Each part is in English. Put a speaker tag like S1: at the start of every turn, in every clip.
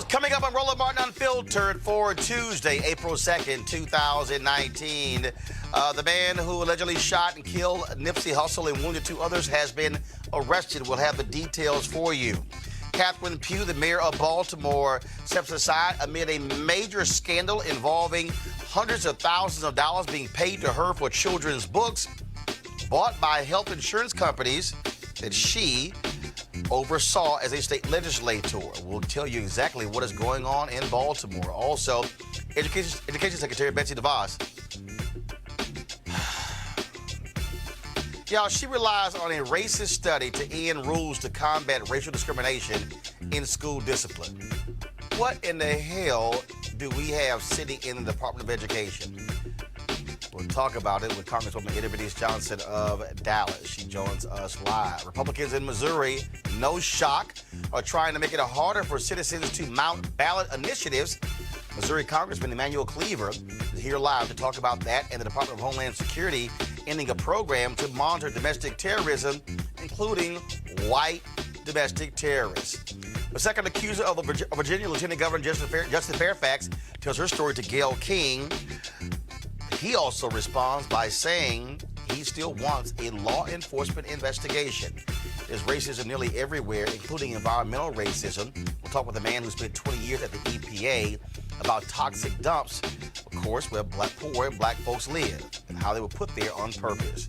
S1: Coming up on Roland Martin Unfiltered, for Tuesday, April 2nd, 2019. The man who allegedly shot and killed Nipsey Hussle and wounded two others has been arrested. We'll have the details for you. Catherine Pugh, the mayor of Baltimore, steps aside amid a major scandal involving hundreds of thousands of dollars being paid to her for children's books bought by health insurance companies that she oversaw as a state legislator. We'll tell you exactly what is going on in Baltimore. Also, Education Secretary Betsy DeVos. Y'all, she relies on a racist study to end rules to combat racial discrimination in school discipline. What in the hell do we have sitting in the Department of Education? We'll talk about it with Congresswoman Eddie Johnson of Dallas. She joins us live. Republicans in Missouri, no shock, are trying to make it harder for citizens to mount ballot initiatives. Missouri Congressman Emmanuel Cleaver is here live to talk about that and the Department of Homeland Security ending a program to monitor domestic terrorism, including white domestic terrorists. The second accuser of Virginia, Lieutenant Governor Justin Fairfax, tells her story to Gayle King. He also responds by saying he still wants a law enforcement investigation. There's racism nearly everywhere, including environmental racism. We'll talk with a man who spent 20 years at the EPA about toxic dumps, of course, where poor and black folks live and how they were put there on purpose.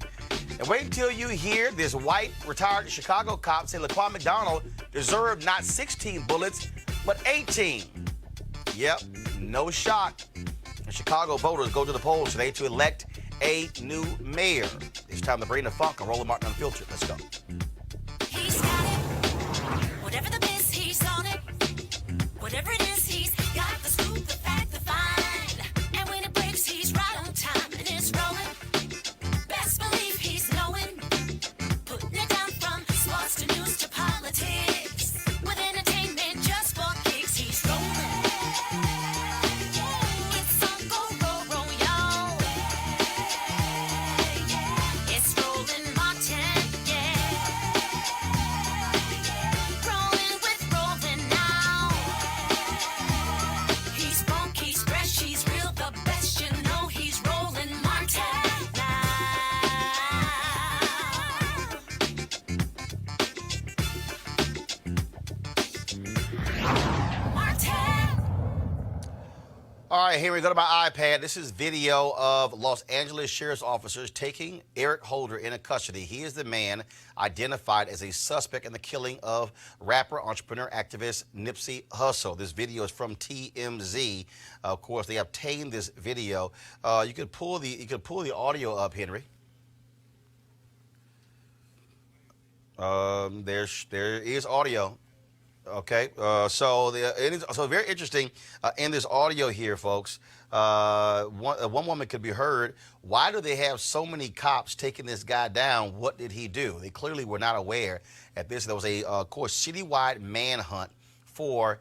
S1: And wait until you hear this white retired Chicago cop say Laquan McDonald deserved not 16 bullets, but 18. Yep, no shock. And Chicago voters go to the polls today to elect a new mayor. It's time to bring the funk on Roland Martin Unfiltered. Let's go.
S2: He's got it. Whatever the miss, he's on it. Whatever it is, he's got the scoop, the fact, the find. And when it breaks, he's right on time and it's rolling. Best believe he's knowing. Putting it down from sports to news to politics. With entertainment just for kicks, he's rolling.
S1: All right, here we go to my iPad. This is video of Los Angeles sheriff's officers taking Eric Holder into custody. He is the man identified as a suspect in the killing of rapper, entrepreneur, activist Nipsey Hussle. This video is from TMZ. Of course, they obtained this video. You could pull the audio up, Henry. There is audio. Okay, so very interesting in this audio here, folks. One woman could be heard. Why do they have so many cops taking this guy down? What did he do? They clearly were not aware at this. There was a, of course, citywide manhunt for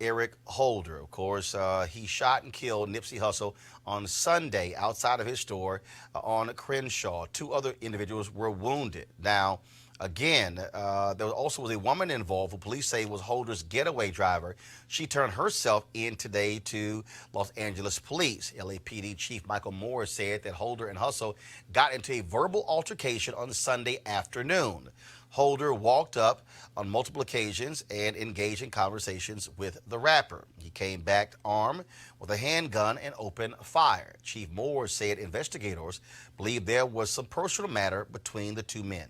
S1: Eric Holder. Of course, he shot and killed Nipsey Hussle on Sunday outside of his store on Crenshaw. Two other individuals were wounded. Now, again, there also was a woman involved who police say was Holder's getaway driver. She turned herself in today to Los Angeles police. LAPD Chief Michael Moore said that Holder and Hussle got into a verbal altercation on Sunday afternoon. Holder walked up on multiple occasions and engaged in conversations with the rapper. He came back armed with a handgun and opened fire. Chief Moore said investigators believe there was some personal matter between the two men.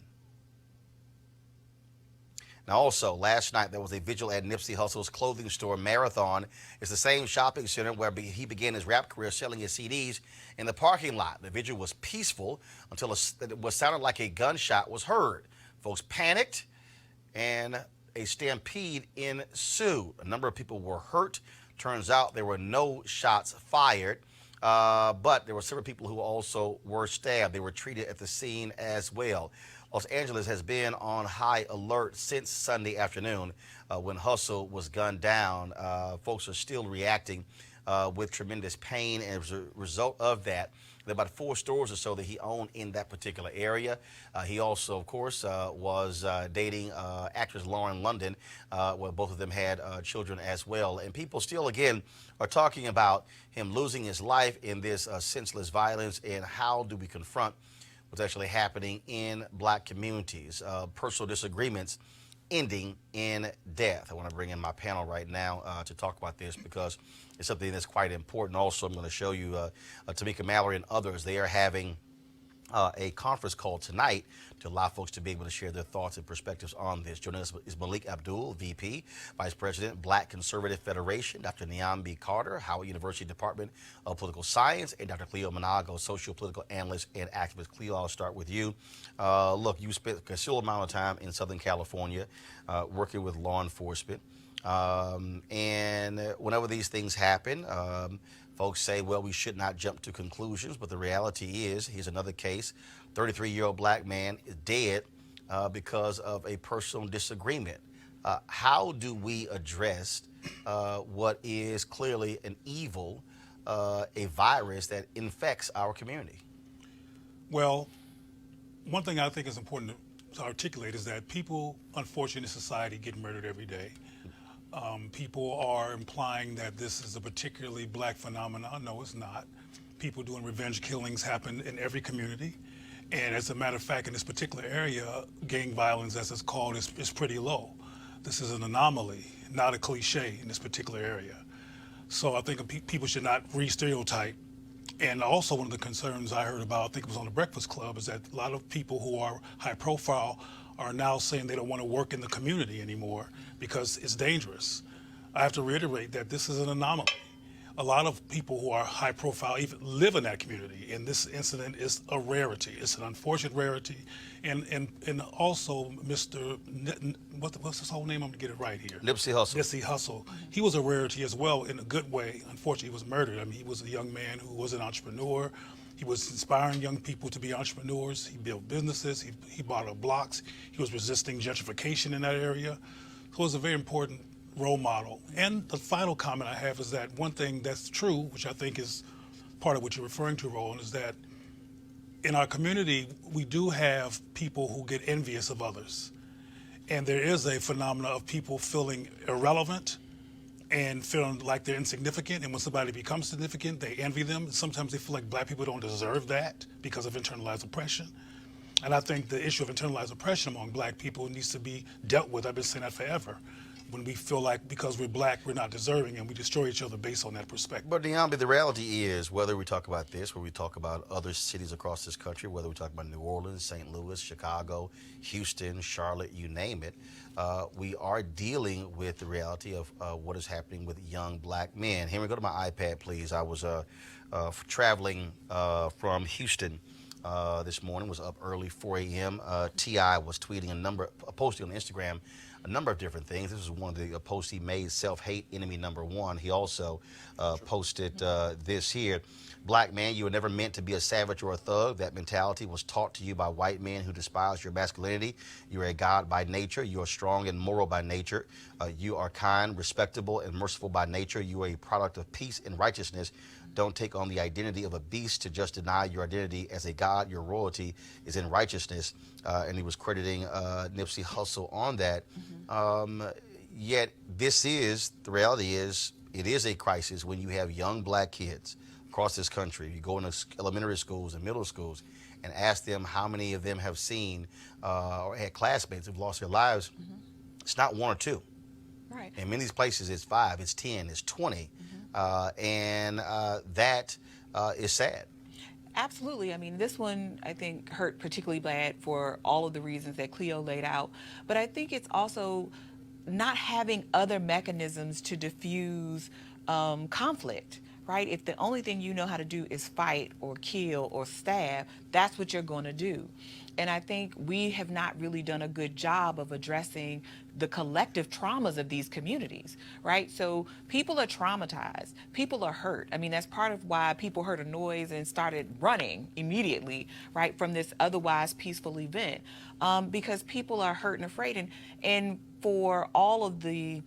S1: Now, also, last night, there was a vigil at Nipsey Hussle's clothing store, Marathon. It's the same shopping center where he began his rap career selling his CDs in the parking lot. The vigil was peaceful until what sounded like a gunshot was heard. Folks panicked, and a stampede ensued. A number of people were hurt. Turns out there were no shots fired, but there were several people who also were stabbed. They were treated at the scene as well. Los Angeles has been on high alert since Sunday afternoon when Hussle was gunned down. Folks are still reacting with tremendous pain. And as a result of that, there are about 4 stores or so that he owned in that particular area. He also, of course, was dating actress Lauren London. Well, both of them had children as well. And people still, again, are talking about him losing his life in this senseless violence, and how do we confront what's actually happening in black communities, personal disagreements ending in death. I want to bring in my panel right now to talk about this, because it's something that's quite important. Also, I'm going to show you Tamika Mallory and others. They are having a conference call tonight to allow folks to be able to share their thoughts and perspectives on this. Joining us is Malik Abdul, VP, Vice President, Black Conservative Federation, Dr. Niambi Carter, Howard University Department of Political Science, and Dr. Cleo Manago, Socio-Political Analyst and Activist. Cleo, I'll start with you. Look, you spent a considerable amount of time in Southern California working with law enforcement. And whenever these things happen, folks say, well, we should not jump to conclusions, but the reality is, here's another case, 33-year-old black man is dead because of a personal disagreement. How do we address what is clearly an evil, a virus that infects our community?
S3: Well, one thing I think is important to articulate is that people, unfortunately, in society get murdered every day. People are implying that this is a particularly black phenomenon. No, it's not. People doing revenge killings happen in every community. And as a matter of fact, in this particular area, gang violence, as it's called, is pretty low. This is an anomaly, not a cliche in this particular area. So I think people should not re-stereotype. And also one of the concerns I heard about, I think it was on the Breakfast Club, is that a lot of people who are high profile are now saying they don't want to work in the community anymore because it's dangerous. I have to reiterate that this is an anomaly. A lot of people who are high profile even live in that community, and this incident is a rarity. It's an unfortunate rarity. And also Mr. What's his whole name? I'm gonna get it right here.
S1: Nipsey Hussle.
S3: Nipsey Hussle. He was a rarity as well in a good way. Unfortunately, he was murdered. I mean, he was a young man who was an entrepreneur. He was inspiring young people to be entrepreneurs. He built businesses. He bought up blocks. He was resisting gentrification in that area. So it was a very important role model. And the final comment I have is that one thing that's true, which I think is part of what you're referring to, Roland, is that in our community, we do have people who get envious of others. And there is a phenomena of people feeling irrelevant and feeling like they're insignificant. And when somebody becomes significant, they envy them. Sometimes they feel like black people don't deserve that because of internalized oppression. And I think the issue of internalized oppression among black people needs to be dealt with. I've been saying that forever. When we feel like because we're black, we're not deserving, and we destroy each other based on that perspective.
S1: But Niambi, the reality is, whether we talk about this, whether we talk about other cities across this country, whether we talk about New Orleans, St. Louis, Chicago, Houston, Charlotte, you name it, we are dealing with the reality of what is happening with young black men. Henry, go to my iPad, please. I was traveling from Houston this morning, was up early, 4 a.m. T.I. was tweeting posting on Instagram a number of different things. This was one of the posts he made, self-hate enemy number one. He also posted this here. Black man, you were never meant to be a savage or a thug. That mentality was taught to you by white men who despise your masculinity. You are a god by nature. You are strong and moral by nature. You are kind, respectable, and merciful by nature. You are a product of peace and righteousness. Don't take on the identity of a beast to just deny your identity as a god. Your royalty is in righteousness. And he was crediting Nipsey Hussle on that. Yet the reality is, it is a crisis when you have young black kids across this country. You go into elementary schools and middle schools and ask them how many of them have seen or had classmates who've lost their lives. It's not 1 or 2.
S4: Right.
S1: In many of these places, it's 5, it's 10, it's 20. And that is sad.
S4: Absolutely. I mean, this one, I think, hurt particularly bad for all of the reasons that Cleo laid out. But I think it's also not having other mechanisms to diffuse conflict, right? If the only thing you know how to do is fight or kill or stab, that's what you're going to do. And I think we have not really done a good job of addressing the collective traumas of these communities, right? So people are traumatized, people are hurt. I mean, that's part of why people heard a noise and started running immediately, right, from this otherwise peaceful event, because people are hurt and afraid. And for all of the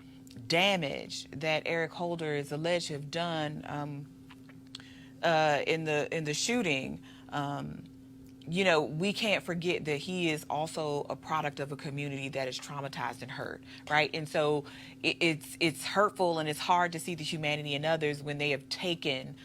S4: damage that Eric Holder is alleged to have done in the shooting, you know, we can't forget that he is also a product of a community that is traumatized and hurt, right? And so it's hurtful, and it's hard to see the humanity in others when they have taken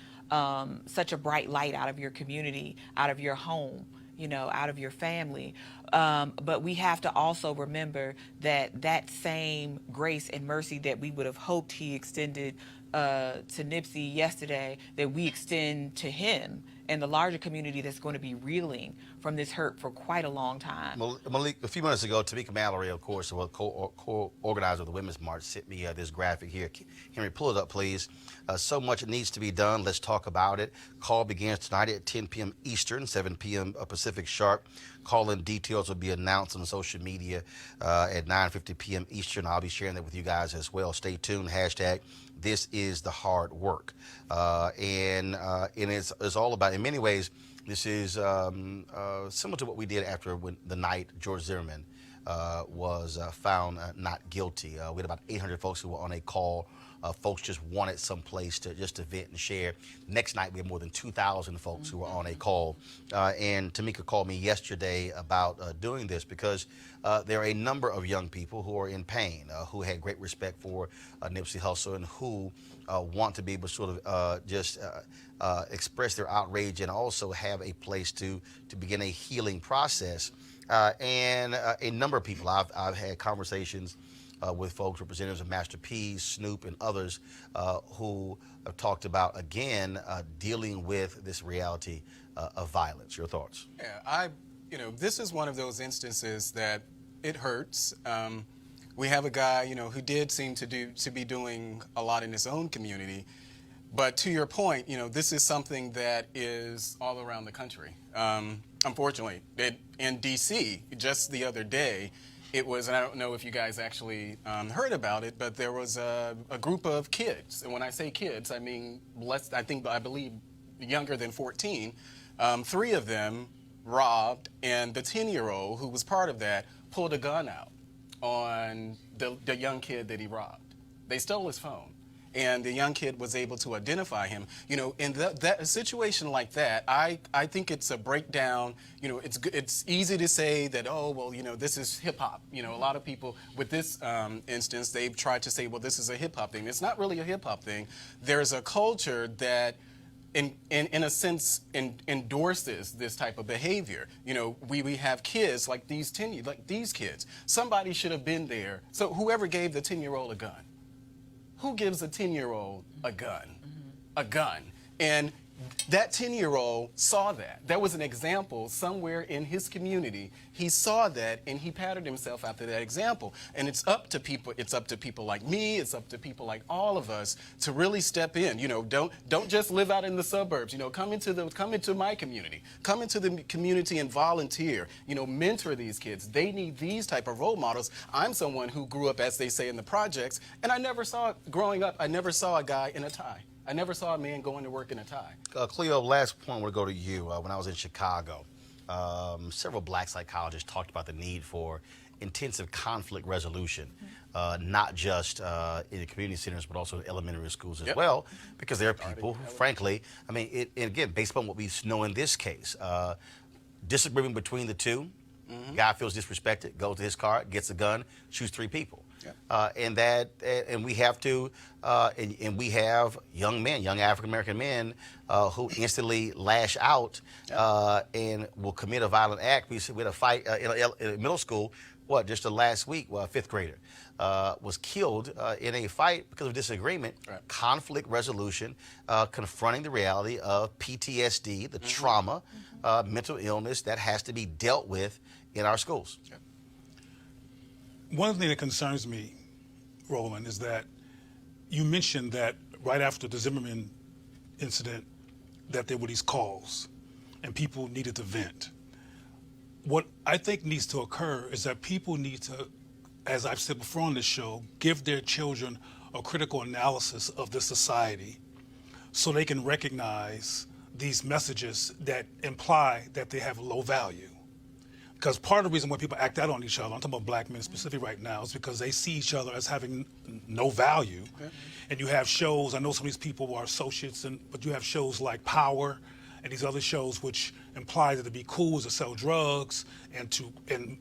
S4: such a bright light out of your community, out of your home, you know, out of your family. But we have to also remember that that same grace and mercy that we would have hoped he extended to Nipsey yesterday, that we extend to him and the larger community that's going to be reeling from this hurt for quite a long time.
S1: Malik, a few minutes ago, Tamika Mallory, of course, the co-organizer of the Women's March, sent me this graphic here. Henry, pull it up, please. So much needs to be done. Let's talk about it. Call begins tonight at 10 p.m. Eastern, 7 p.m. Pacific sharp. Call-in details will be announced on social media at 9:50 p.m. Eastern. I'll be sharing that with you guys as well. Stay tuned. Hashtag This Is the Hard Work. And it's all about, in many ways, this is similar to what we did after the night George Zimmerman was found not guilty. We had about 800 folks who were on a call. Folks just wanted some place to just vent and share. Next night, we had more than 2,000 folks who were on a call. And Tamika called me yesterday about doing this because there are a number of young people who are in pain, who had great respect for Nipsey Hussle, and who want to be able to sort of just express their outrage and also have a place to begin a healing process. And a number of people, I've had conversations with folks, representatives of Master P, Snoop, and others who have talked about, again, dealing with this reality of violence. Your thoughts?
S5: Yeah, this is one of those instances that it hurts. We have a guy, who did seem to be doing a lot in his own community. But to your point, this is something that is all around the country. Unfortunately, in D.C., just the other day, it was, and I don't know if you guys actually heard about it, but there was a group of kids. And when I say kids, I mean I believe younger than 14. 3 of them robbed, and the 10-year-old who was part of that pulled a gun out on the young kid that he robbed. They stole his phone. And the young kid was able to identify him. In a situation like that, I think it's a breakdown. It's easy to say that, oh, well, this is hip hop. A lot of people with this instance, they've tried to say, well, this is a hip hop thing. It's not really a hip hop thing. There's a culture that, in a sense, endorses this type of behavior. We have kids like these kids. Somebody should have been there. So whoever gave the 10-year-old a gun. Who gives a 10-year-old a gun? A gun. And that 10-year-old saw that. That was an example somewhere in his community. He saw that, and he patterned himself after that example. And it's up to people. It's up to people like me. It's up to people like all of us to really step in. Don't just live out in the suburbs. Come into my community. Come into the community and volunteer. Mentor these kids. They need these type of role models. I'm someone who grew up, as they say, in the projects, and growing up, I never saw a guy in a tie. I never saw a man going to work in a tie.
S1: Cleo, last point, I want to go to you. When I was in Chicago, several black psychologists talked about the need for intensive conflict resolution, not just in the community centers, but also in elementary schools as well, because there are people who, frankly, and again, based upon what we know in this case, disagreement between the two, guy feels disrespected, goes to his car, gets a gun, shoots 3 people. And we have to, and we have young African American men who instantly lash out and will commit a violent act. We had a fight in middle school. Just the last week, a 5th grader was killed in a fight because of disagreement. Conflict resolution, confronting the reality of PTSD, the trauma, mental illness that has to be dealt with in our schools.
S3: One thing that concerns me, Roland, is that you mentioned that right after the Zimmerman incident that there were these calls and people needed to vent. What I think needs to occur is that people need to, as I've said before on this show, give their children a critical analysis of the society so they can recognize these messages that imply that they have low value. Because part of the reason why people act out on each other, I'm talking about black men specifically right now, is because they see each other as having no value. And you have shows, I know some of these people are associates, but you have shows like Power and these other shows which imply that to be cool is to sell drugs, and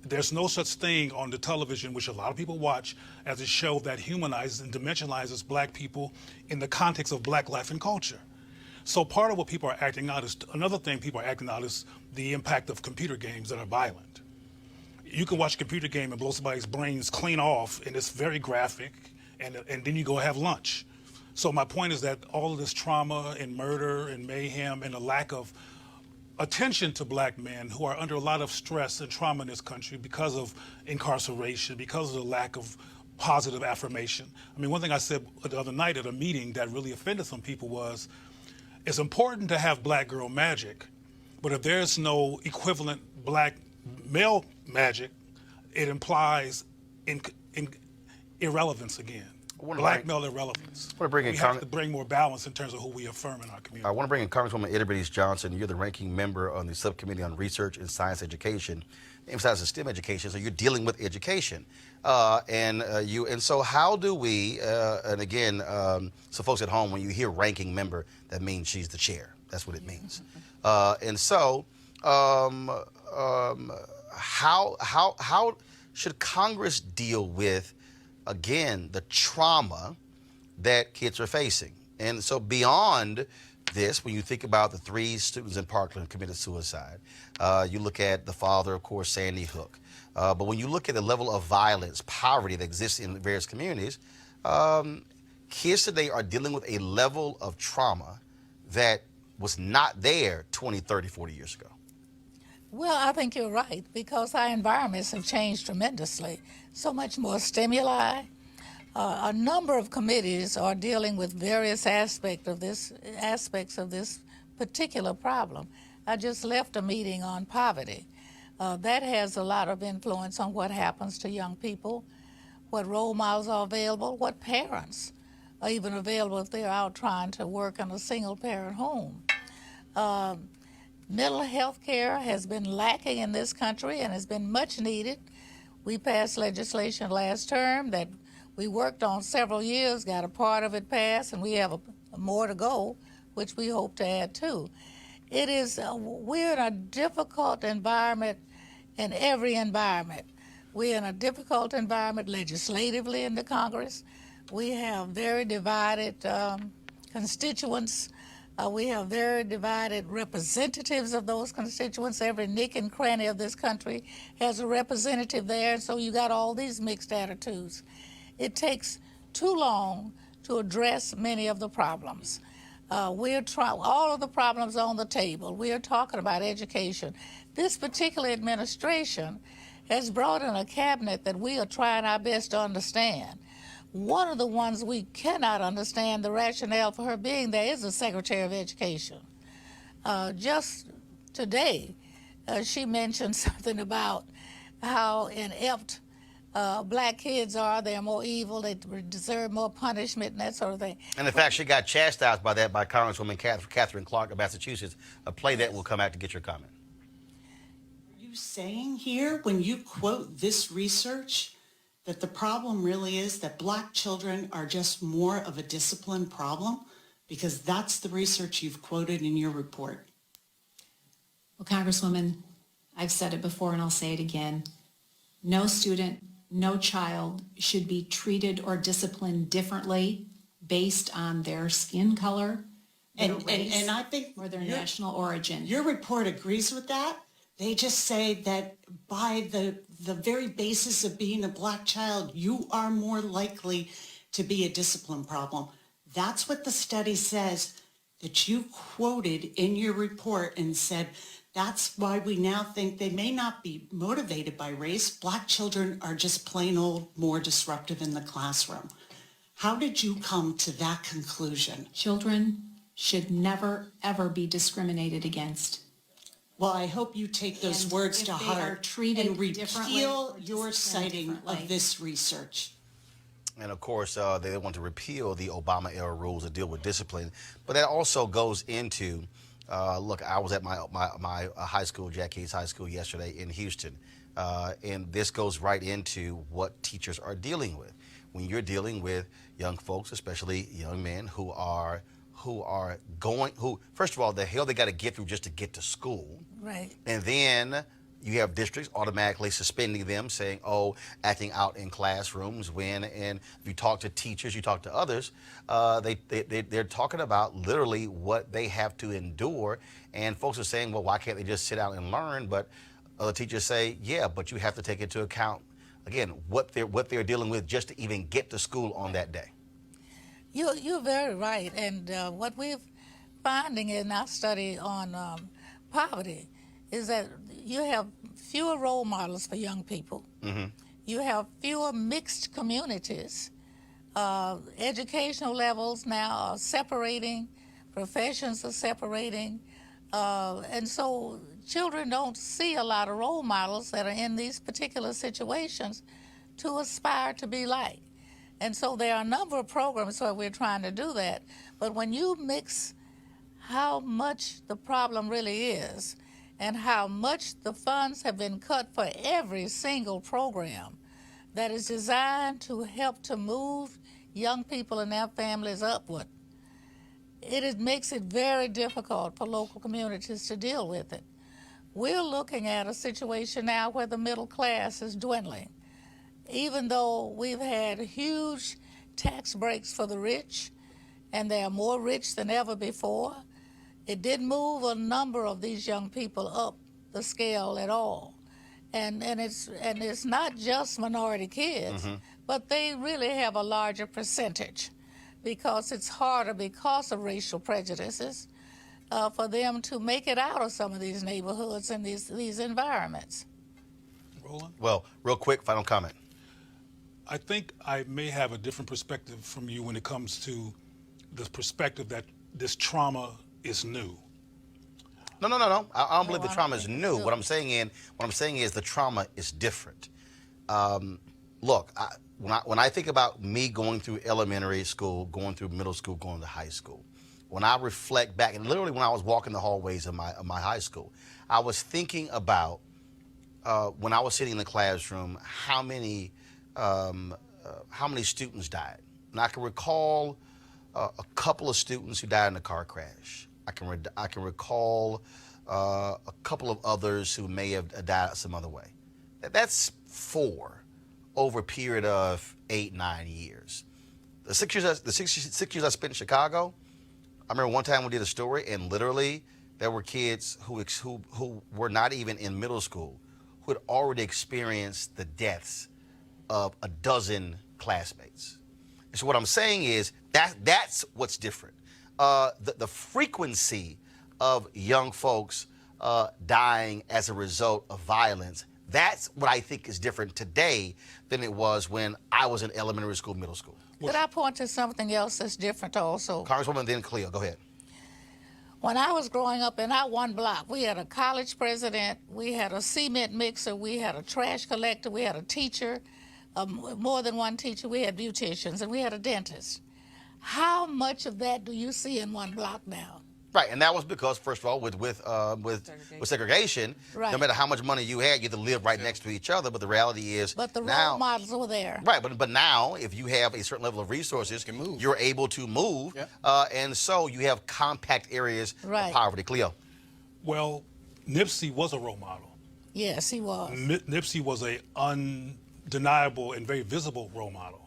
S3: there's no such thing on the television, which a lot of people watch, as a show that humanizes and dimensionalizes black people in the context of black life and culture. So part of what people are acting out is, another thing people are acting out is the impact of computer games that are violent. You can watch a computer game and blow somebody's brains clean off, and it's very graphic, and then you go have lunch. So my point is that all of this trauma and murder and mayhem and the lack of attention to black men who are under a lot of stress and trauma in this country because of incarceration, because of the lack of positive affirmation. I mean, one thing I said the other night at a meeting that really offended some people was, it's important to have black girl magic, but if there's no equivalent black male magic, it implies irrelevance again. Black male irrelevance. We have to bring more balance in terms of who we affirm in our community.
S1: I want to bring in Congresswoman Idris Johnson. You're the ranking member on the Subcommittee on Research and Science Education, emphasizes STEM education, so you're dealing with education. And so how do we, and again, so folks at home, when you hear ranking member, that means she's the chair. That's what it means. How should Congress deal with, again, the trauma that kids are facing? And so beyond this, when you think about the 3 students in Parkland committed suicide, you look at the father, of course, Sandy Hook. But when you look at the level of violence, poverty that exists in various communities, kids today are dealing with a level of trauma that was not there 20, 30, 40 years ago.
S6: Well, I think you're right, because our environments have changed tremendously. So much more stimuli. A number of committees are dealing with various aspects of this particular problem. I just left a meeting on poverty. That has a lot of influence on what happens to young people, what role models are available, what parents are even available if they're out trying to work in a single-parent home. Mental health care has been lacking in this country and has been much needed. We passed legislation last term that we worked on several years, got a part of it passed, and we have more to go, which we hope to add to. It is, we're in a difficult environment in every environment. We're in a difficult environment legislatively in the Congress. We have very divided constituents. We have very divided representatives of those constituents. Every nick and cranny of this country has a representative there, and so you got all these mixed attitudes. It takes too long to address many of the problems. All of the problems on the table. We are talking about education. This particular administration has brought in a cabinet that we are trying our best to understand. One of the ones we cannot understand the rationale for her being there is the Secretary of Education. Just today, she mentioned something about how inept black kids are. They're more evil, they deserve more punishment and that sort of thing.
S1: And in fact, she got chastised by that by Congresswoman Catherine Clark of Massachusetts. A play that will come out to get your comment.
S7: Are you saying here, when you quote this research, that the problem really is that black children are just more of a discipline problem? Because that's the research you've quoted in your report.
S8: Well, Congresswoman, I've said it before and I'll say it again. No student, no child should be treated or disciplined differently based on their skin color, their race,
S7: and I think
S8: or their national origin.
S7: Your report agrees with that. They just say that by the very basis of being a black child, you are more likely to be a discipline problem. That's what the study says that you quoted in your report and said, that's why we now think they may not be motivated by race. Black children are just plain old more disruptive in the classroom. How did you come to that conclusion?
S8: Children should never, ever be discriminated against.
S7: Well, I hope you take those
S8: And
S7: words
S8: if
S7: to
S8: they
S7: heart
S8: are treated
S7: and
S8: differently
S7: repeal
S8: or
S7: your
S8: disciplined
S7: citing
S8: differently.
S7: of this research.
S1: And of course, they want to repeal the Obama-era rules that deal with discipline. But that also goes into Look, I was at my high school, Jack Hayes High School, yesterday in Houston, and this goes right into what teachers are dealing with. When you're dealing with young folks, especially young men who first of all, the hell they got to get through just to get to school,
S6: Right.
S1: and then you have districts automatically suspending them, saying, "Oh, acting out in classrooms." And if you talk to teachers, you talk to others, they're talking about literally what they have to endure. And folks are saying, "Well, why can't they just sit down and learn?" But other teachers say, "Yeah, but you have to take into account again what they're dealing with just to even get to school on that day."
S6: You're very right. And what we're finding in our study on poverty is that you have fewer role models for young people.
S1: Mm-hmm.
S6: You have fewer mixed communities. Educational levels now are separating, professions are separating, and so children don't see a lot of role models that are in these particular situations to aspire to be like. And so there are a number of programs where we're trying to do that. But when you mix how much the problem really is and how much the funds have been cut for every single program that is designed to help to move young people and their families upward, it makes it very difficult for local communities to deal with it. We're looking at a situation now where the middle class is dwindling. Even though we've had huge tax breaks for the rich, and they are more rich than ever before, it didn't move a number of these young people up the scale at all. And it's not just minority kids, but they really have a larger percentage because it's harder because of racial prejudices for them to make it out of some of these neighborhoods and these environments.
S3: Roland?
S1: Well, real quick, final comment.
S3: I think I may have a different perspective from you when it comes to the perspective that this trauma is new.
S1: No. I don't believe the
S6: I
S1: trauma
S6: don't
S1: is
S6: think
S1: new.
S6: it's
S1: What I'm saying is the trauma is different. Look, when I think about me going through elementary school, going through middle school, going to high school, when I reflect back, and literally when I was walking the hallways of my high school, I was thinking about when I was sitting in the classroom, how many students died. And I can recall a couple of students who died in a car crash. I can recall a couple of others who may have died some other way. That's 4 over a period of 8-9 years. The 6 years I spent in Chicago, I remember one time we did a story, and literally there were kids who were not even in middle school who had already experienced the deaths of a dozen classmates. And so what I'm saying is that's what's different. The frequency of young folks dying as a result of violence, that's what I think is different today than it was when I was in elementary school, middle school.
S6: Could I point to something else that's different also?
S1: Congresswoman, then Cleo, go ahead.
S6: When I was growing up in our one block, we had a college president, we had a cement mixer, we had a trash collector, we had a teacher, more than one teacher, we had beauticians, and we had a dentist. How much of that do you see in one block now?
S1: Right, and that was because, first of all, with segregation,
S6: Right.
S1: no matter how much money you had, you had to live right next to each other. But the reality is,
S6: But the
S1: now,
S6: role models were there.
S1: right, but now, if you have a certain level of resources,
S5: You can move.
S1: you're able to move,
S5: Yeah.
S1: and so you have compact areas
S6: Right.
S1: of poverty. Cleo.
S3: Well, Nipsey was a role model.
S6: Yes, he was.
S3: Nipsey was a undeniable and very visible role model.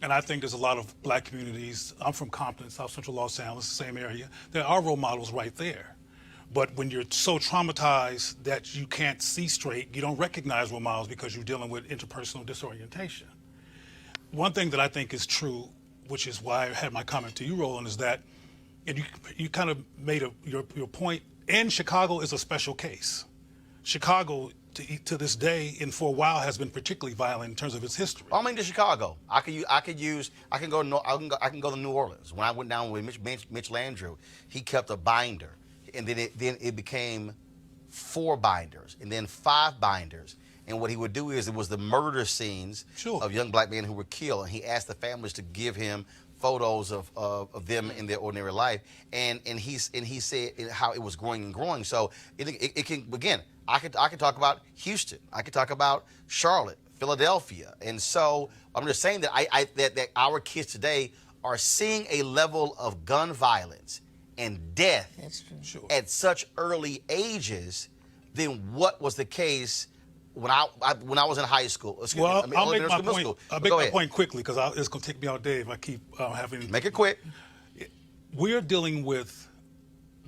S3: And I think there's a lot of black communities. I'm from Compton, South Central Los Angeles, the same area. There are role models right there. But when you're so traumatized that you can't see straight, you don't recognize role models because you're dealing with interpersonal disorientation. One thing that I think is true, which is why I had my comment to you, Roland, is that, and you kind of made your point, and Chicago is a special case. Chicago, to this day and for a while, has been particularly violent in terms of its history.
S1: I mean, to Chicago. I can go to New Orleans. When I went down with Mitch Landrieu, he kept a binder, and then it became 4 binders, and then 5 binders. And what he would do is, it was the murder scenes
S3: Sure.
S1: of young black men who were killed, and he asked the families to give him photos of them in their ordinary life, and he said how it was growing and growing. So it can, again, I could talk about Houston, I could talk about Charlotte, Philadelphia, and so I'm just saying that that our kids today are seeing a level of gun violence and death at such early ages than what was the case when I was in high school.
S3: I'll make my point. I'll make my point quickly because it's going to take me all day if I keep having.
S1: Make it quick.
S3: We're dealing with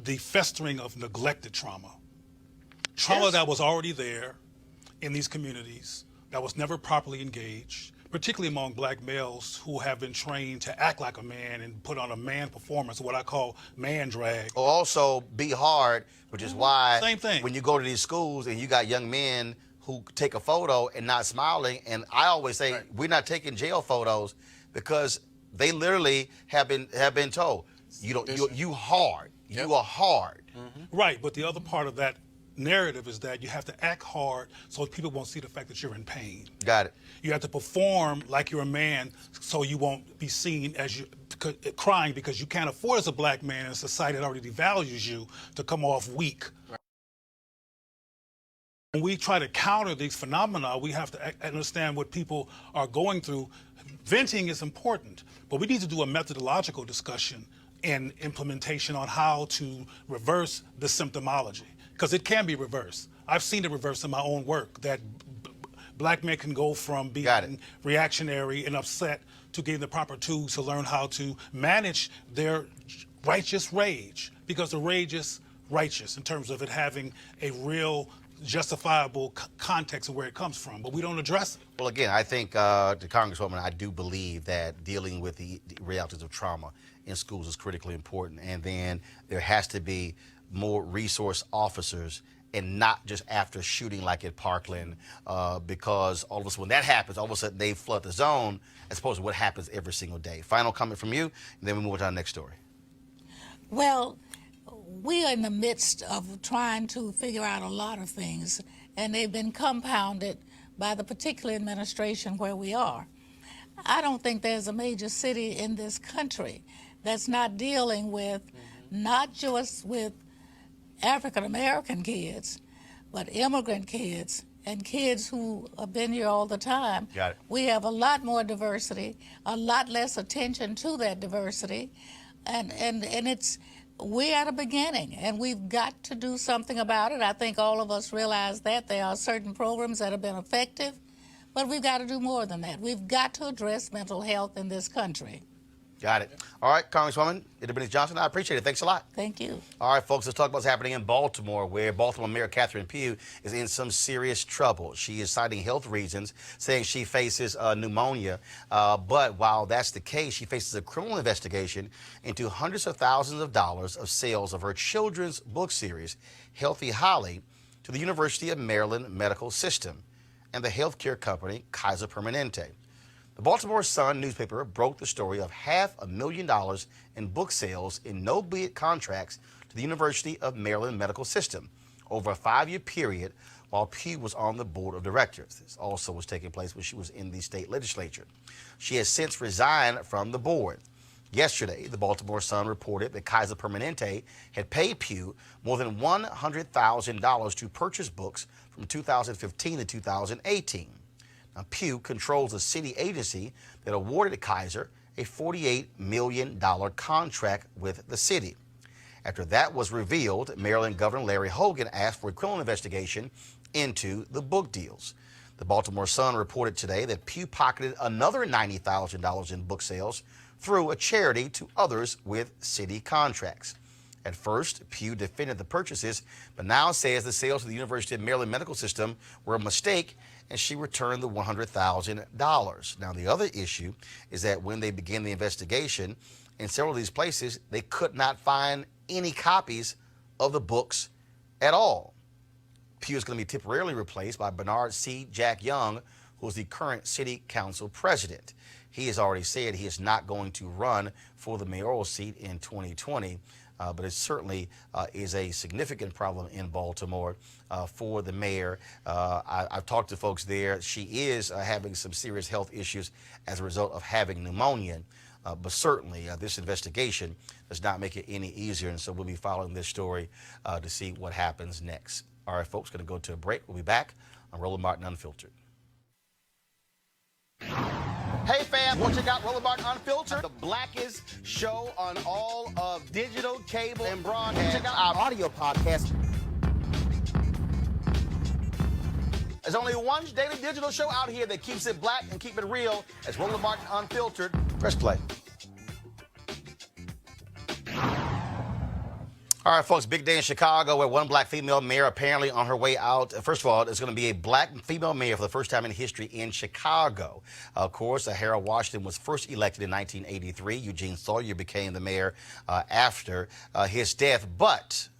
S3: the festering of neglected trauma that was already there in these communities, that was never properly engaged, particularly among black males who have been trained to act like a man and put on a man performance, what I call man drag.
S1: Or also be hard, which is why
S3: Same thing.
S1: When you go to these schools and you got young men who take a photo and not smiling, and I always say we're not taking jail photos because they literally have been told you hard.
S5: Yep.
S1: You are hard.
S3: Right, but the other part of that narrative is that you have to act hard so people won't see the fact that you're in pain.
S1: Got it.
S3: You have to perform like you're a man so you won't be seen as you crying because you can't afford as a black man in a society that already devalues you to come off weak. Right. When we try to counter these phenomena, we have to understand what people are going through. Venting is important, but we need to do a methodological discussion and implementation on how to reverse the symptomology, because it can be reversed. I've seen it reversed in my own work, that black men can go from being reactionary and upset to getting the proper tools to learn how to manage their righteous rage, because the rage is righteous in terms of it having a real justifiable context of where it comes from, but we don't address it.
S1: Well, again, I think the Congresswoman, I do believe that dealing with the realities of trauma in schools is critically important, and then there has to be more resource officers and not just after shooting like at Parkland, because all of a sudden when that happens, all of a sudden they flood the zone as opposed to what happens every single day. Final comment from you, and then we move on to our next story.
S6: Well, we are in the midst of trying to figure out a lot of things, and they've been compounded by the particular administration where we are. I don't think there's a major city in this country that's not dealing with, not just with African American kids, but immigrant kids and kids who have been here all the time.
S1: Got it.
S6: We have a lot more diversity, a lot less attention to that diversity, and it's, we're at a beginning, and we've got to do something about it. I think all of us realize that there are certain programs that have been effective, but we've got to do more than that. We've got to address mental health in this country.
S1: Got it. All right, Congresswoman Independence Johnson, I appreciate it. Thanks a lot.
S6: Thank you.
S1: All right, folks, let's talk about what's happening in Baltimore, where Baltimore Mayor Catherine Pugh is in some serious trouble. She is citing health reasons, saying she faces pneumonia. But while that's the case, she faces a criminal investigation into hundreds of thousands of dollars of sales of her children's book series, Healthy Holly, to the University of Maryland Medical System and the healthcare company Kaiser Permanente. The Baltimore Sun newspaper broke the story of $500,000 in book sales in no-bid contracts to the University of Maryland Medical System over a 5-year period while Pugh was on the board of directors. This also was taking place when she was in the state legislature. She has since resigned from the board. Yesterday, the Baltimore Sun reported that Kaiser Permanente had paid Pugh more than $100,000 to purchase books from 2015 to 2018. Now, Pugh controls a city agency that awarded Kaiser a $48 million contract with the city. After that was revealed, Maryland Governor Larry Hogan asked for a criminal investigation into the book deals. The Baltimore Sun reported today that Pugh pocketed another $90,000 in book sales through a charity to others with city contracts. At first, Pugh defended the purchases, but now says the sales to the University of Maryland Medical System were a mistake, and she returned the $100,000. Now, the other issue is that when they began the investigation, in several of these places, they could not find any copies of the books at all. Pugh is going to be temporarily replaced by Bernard C. Jack Young, who is the current city council president. He has already said he is not going to run for the mayoral seat in 2020. But it certainly is a significant problem in Baltimore for the mayor. I've talked to folks there. She is having some serious health issues as a result of having pneumonia. But certainly this investigation does not make it any easier, and so we'll be following this story to see what happens next. All right, folks, going to go to a break. We'll be back on Roland Martin Unfiltered. Hey fam, go check out Roland Martin Unfiltered, the blackest show on all of digital, cable, and broadcast. Check out our audio podcast. There's only one daily digital show out here that keeps it black and keep it real. It's Roland Martin Unfiltered. Press play. All right, folks, big day in Chicago where one black female mayor apparently on her way out. First of all, there's going to be a black female mayor for the first time in history in Chicago. Of course, Harold Washington was first elected in 1983. Eugene Sawyer became the mayor after his death. But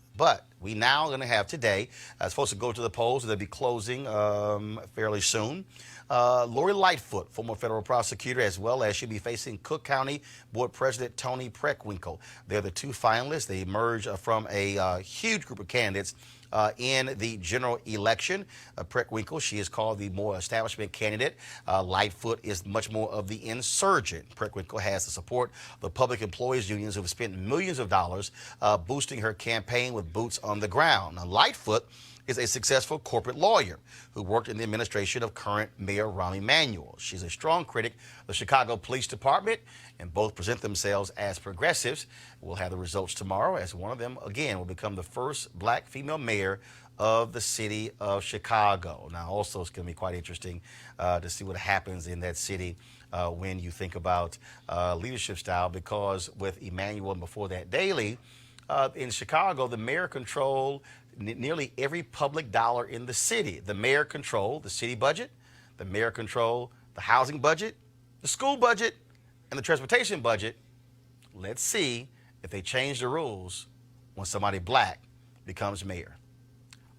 S1: we now going to have today, supposed to go to the polls. They'll be closing fairly soon. Lori Lightfoot, former federal prosecutor, as well as she'll be facing Cook County Board President Tony Preckwinkle. They're the two finalists. They emerge from a huge group of candidates in the general election. Preckwinkle, she is called the more establishment candidate. Lightfoot is much more of the insurgent. Preckwinkle has the support of the public employees unions who have spent millions of dollars boosting her campaign with boots on the ground. Now, Lightfoot is a successful corporate lawyer who worked in the administration of current Mayor Rahm Emanuel. She's a strong critic of the Chicago Police Department, and both present themselves as progressives. We'll have the results tomorrow, as one of them, again, will become the first black female mayor of the city of Chicago. Now, also, it's going to be quite interesting to see what happens in that city when you think about leadership style, because with Emanuel and before that Daley, in Chicago, the mayor controlled nearly every public dollar in the city. The mayor controlled the city budget, the mayor controlled the housing budget, the school budget, and the transportation budget. Let's see if they change the rules when somebody black becomes mayor.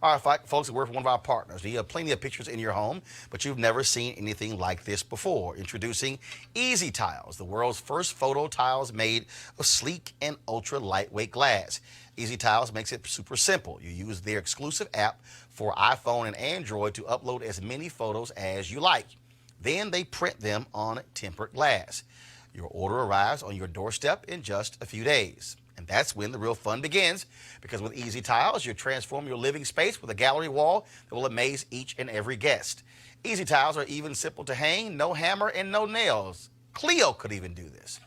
S1: All right, folks, we work for one of our partners. You have plenty of pictures in your home, but you've never seen anything like this before. Introducing Easy Tiles, the world's first photo tiles made of sleek and ultra lightweight glass. Easy Tiles makes it super simple. You use their exclusive app for iPhone and Android to upload as many photos as you like. Then they print them on tempered glass. Your order arrives on your doorstep in just a few days. And that's when the real fun begins, because with Easy Tiles, you transform your living space with a gallery wall that will amaze each and every guest. Easy Tiles are even simple to hang, no hammer and no nails. Cleo could even do this.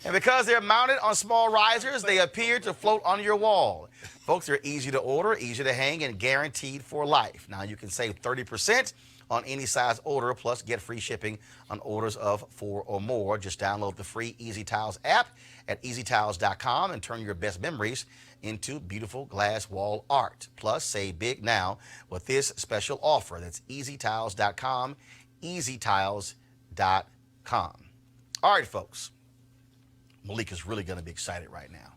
S1: And because they're mounted on small risers, they appear to float on your wall. Folks, they're easy to order, easy to hang, and guaranteed for life. Now, you can save 30% on any size order, plus get free shipping on orders of 4 or more. Just download the free Easy Tiles app at easytiles.com and turn your best memories into beautiful glass wall art. Plus, save big now with this special offer. That's easytiles.com, easytiles.com. All right, folks. Malik is really going to be excited right now.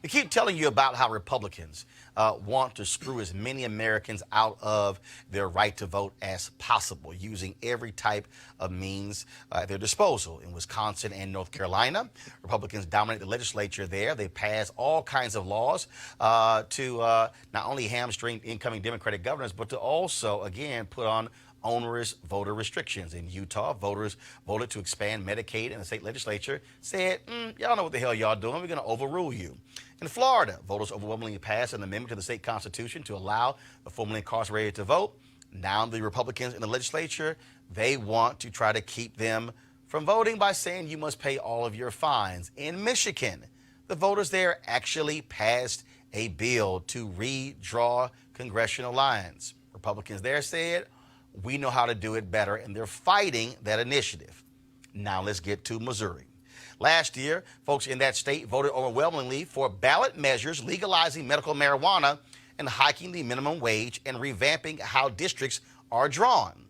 S1: We keep telling you about how Republicans want to screw as many Americans out of their right to vote as possible, using every type of means at their disposal. In Wisconsin and North Carolina, Republicans dominate the legislature there. They pass all kinds of laws to not only hamstring incoming Democratic governors, but to also, again, put on onerous voter restrictions. In Utah, voters voted to expand Medicaid, and the state legislature said, y'all know what the hell y'all doing. We're going to overrule you. In Florida, voters overwhelmingly passed an amendment to the state constitution to allow the formerly incarcerated to vote. Now the Republicans in the legislature, they want to try to keep them from voting by saying you must pay all of your fines. In Michigan, the voters there actually passed a bill to redraw congressional lines. Republicans there said, we know how to do it better, and they're fighting that initiative. Now let's get to Missouri. Last year, folks in that state voted overwhelmingly for ballot measures legalizing medical marijuana and hiking the minimum wage and revamping how districts are drawn,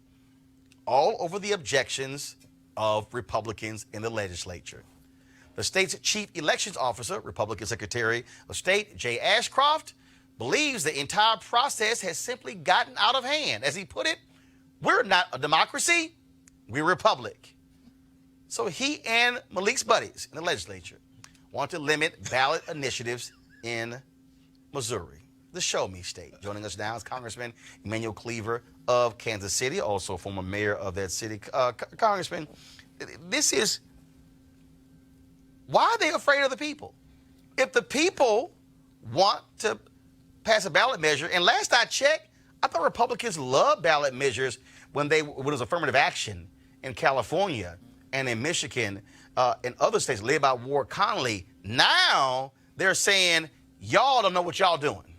S1: all over the objections of Republicans in the legislature. The state's chief elections officer, Republican Secretary of State Jay Ashcroft, believes the entire process has simply gotten out of hand. As he put it, we're not a democracy, we're a republic. So he and Malik's buddies in the legislature want to limit ballot initiatives in Missouri, the show me state. Joining us now is Congressman Emanuel Cleaver of Kansas City, also former mayor of that city. Congressman, this is Why are they afraid of the people? If the people want to pass a ballot measure, and last I checked, I thought Republicans loved ballot measures when it was affirmative action in California and in Michigan and other states led by Ward Connolly. Now they're saying, y'all don't know what y'all doing.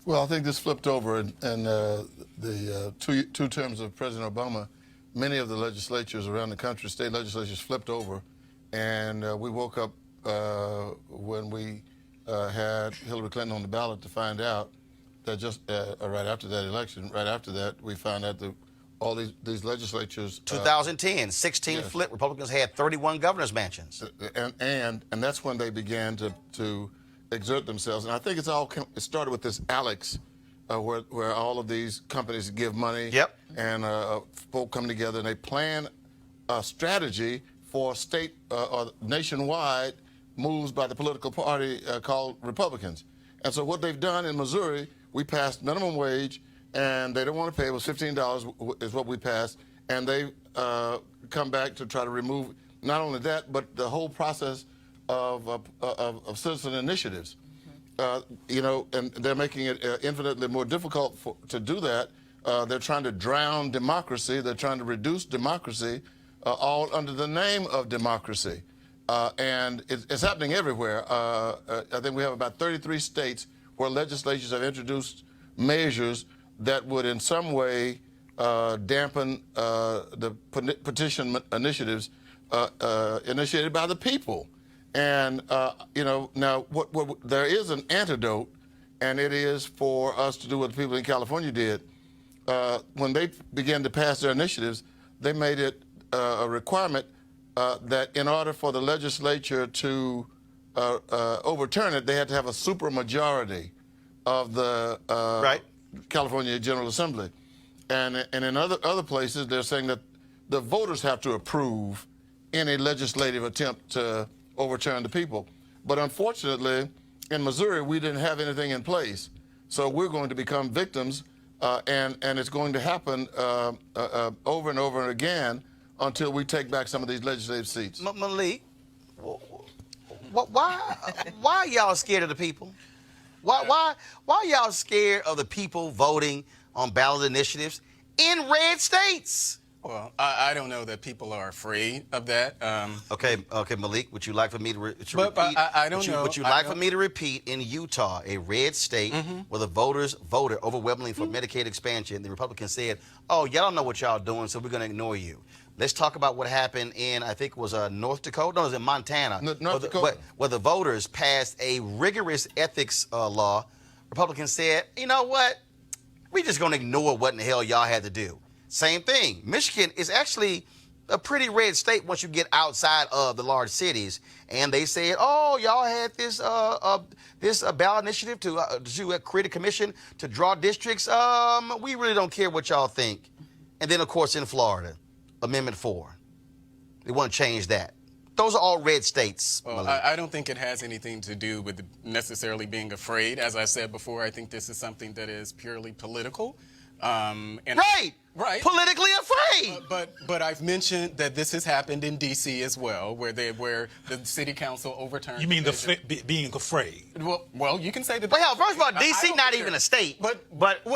S9: Well, I think this flipped over in the two terms of President Obama. Many of the legislatures around the country, state legislatures, flipped over, and we woke up when we had Hillary Clinton on the ballot to find out that just right after that election, right after that, we found out that all these legislatures.
S1: 2010, 16 yes. Flip. Republicans had 31 governor's mansions.
S9: And that's when they began to exert themselves. And I think it started with this Alex, where all of these companies give money.
S1: Yep.
S9: And folk come together and they plan a strategy for state or nationwide moves by the political party called Republicans. And so what they've done in Missouri, we passed minimum wage, and they don't want to pay. It was $15 is what we passed. And they come back to try to remove not only that, but the whole process of citizen initiatives. And they're making it infinitely more difficult to do that. They're trying to drown democracy. They're trying to reduce democracy, all under the name of democracy. And it's happening everywhere. I think we have about 33 states where legislatures have introduced measures that would in some way dampen the petition initiatives initiated by the people. And, now there is an antidote, and it is for us to do what the people in California did. When they began to pass their initiatives, they made it a requirement that in order for the legislature to overturn it, they had to have a supermajority of the California General Assembly. And in other places, they're saying that the voters have to approve any legislative attempt to overturn the people. But unfortunately, in Missouri, we didn't have anything in place. So we're going to become victims, and it's going to happen over and over again until we take back some of these legislative seats.
S1: Malik, why are y'all scared of the people? Why are y'all scared of the people voting on ballot initiatives in red states?
S5: Well, I don't know that people are afraid of that.
S1: Okay, Malik, would you like for me to repeat?
S5: I don't know.
S1: Would you like for me to repeat, in Utah, a red state where the voters voted overwhelmingly for Medicaid expansion, the Republicans said, oh, y'all don't know what y'all doing, so we're going to ignore you. Let's talk about what happened in, I think it was North Dakota? No, it was in Montana.
S9: North Dakota.
S1: Where the voters passed a rigorous ethics law. Republicans said, you know what? We're just going to ignore what in the hell y'all had to do. Same thing. Michigan is actually a pretty red state once you get outside of the large cities. And they said, oh, y'all had this ballot initiative to create a commission to draw districts. We really don't care what y'all think. And then, of course, in Florida, Amendment 4. They want to change that. Those are all red states.
S5: Well, I don't think it has anything to do with necessarily being afraid. As I said before, I think this is something that is purely political.
S1: Right. Politically afraid.
S5: But I've mentioned that this has happened in D.C. as well, where the city council overturned.
S3: You mean being afraid?
S5: Well, you can say that.
S1: Well, hell, first of all, D.C. not even a state. But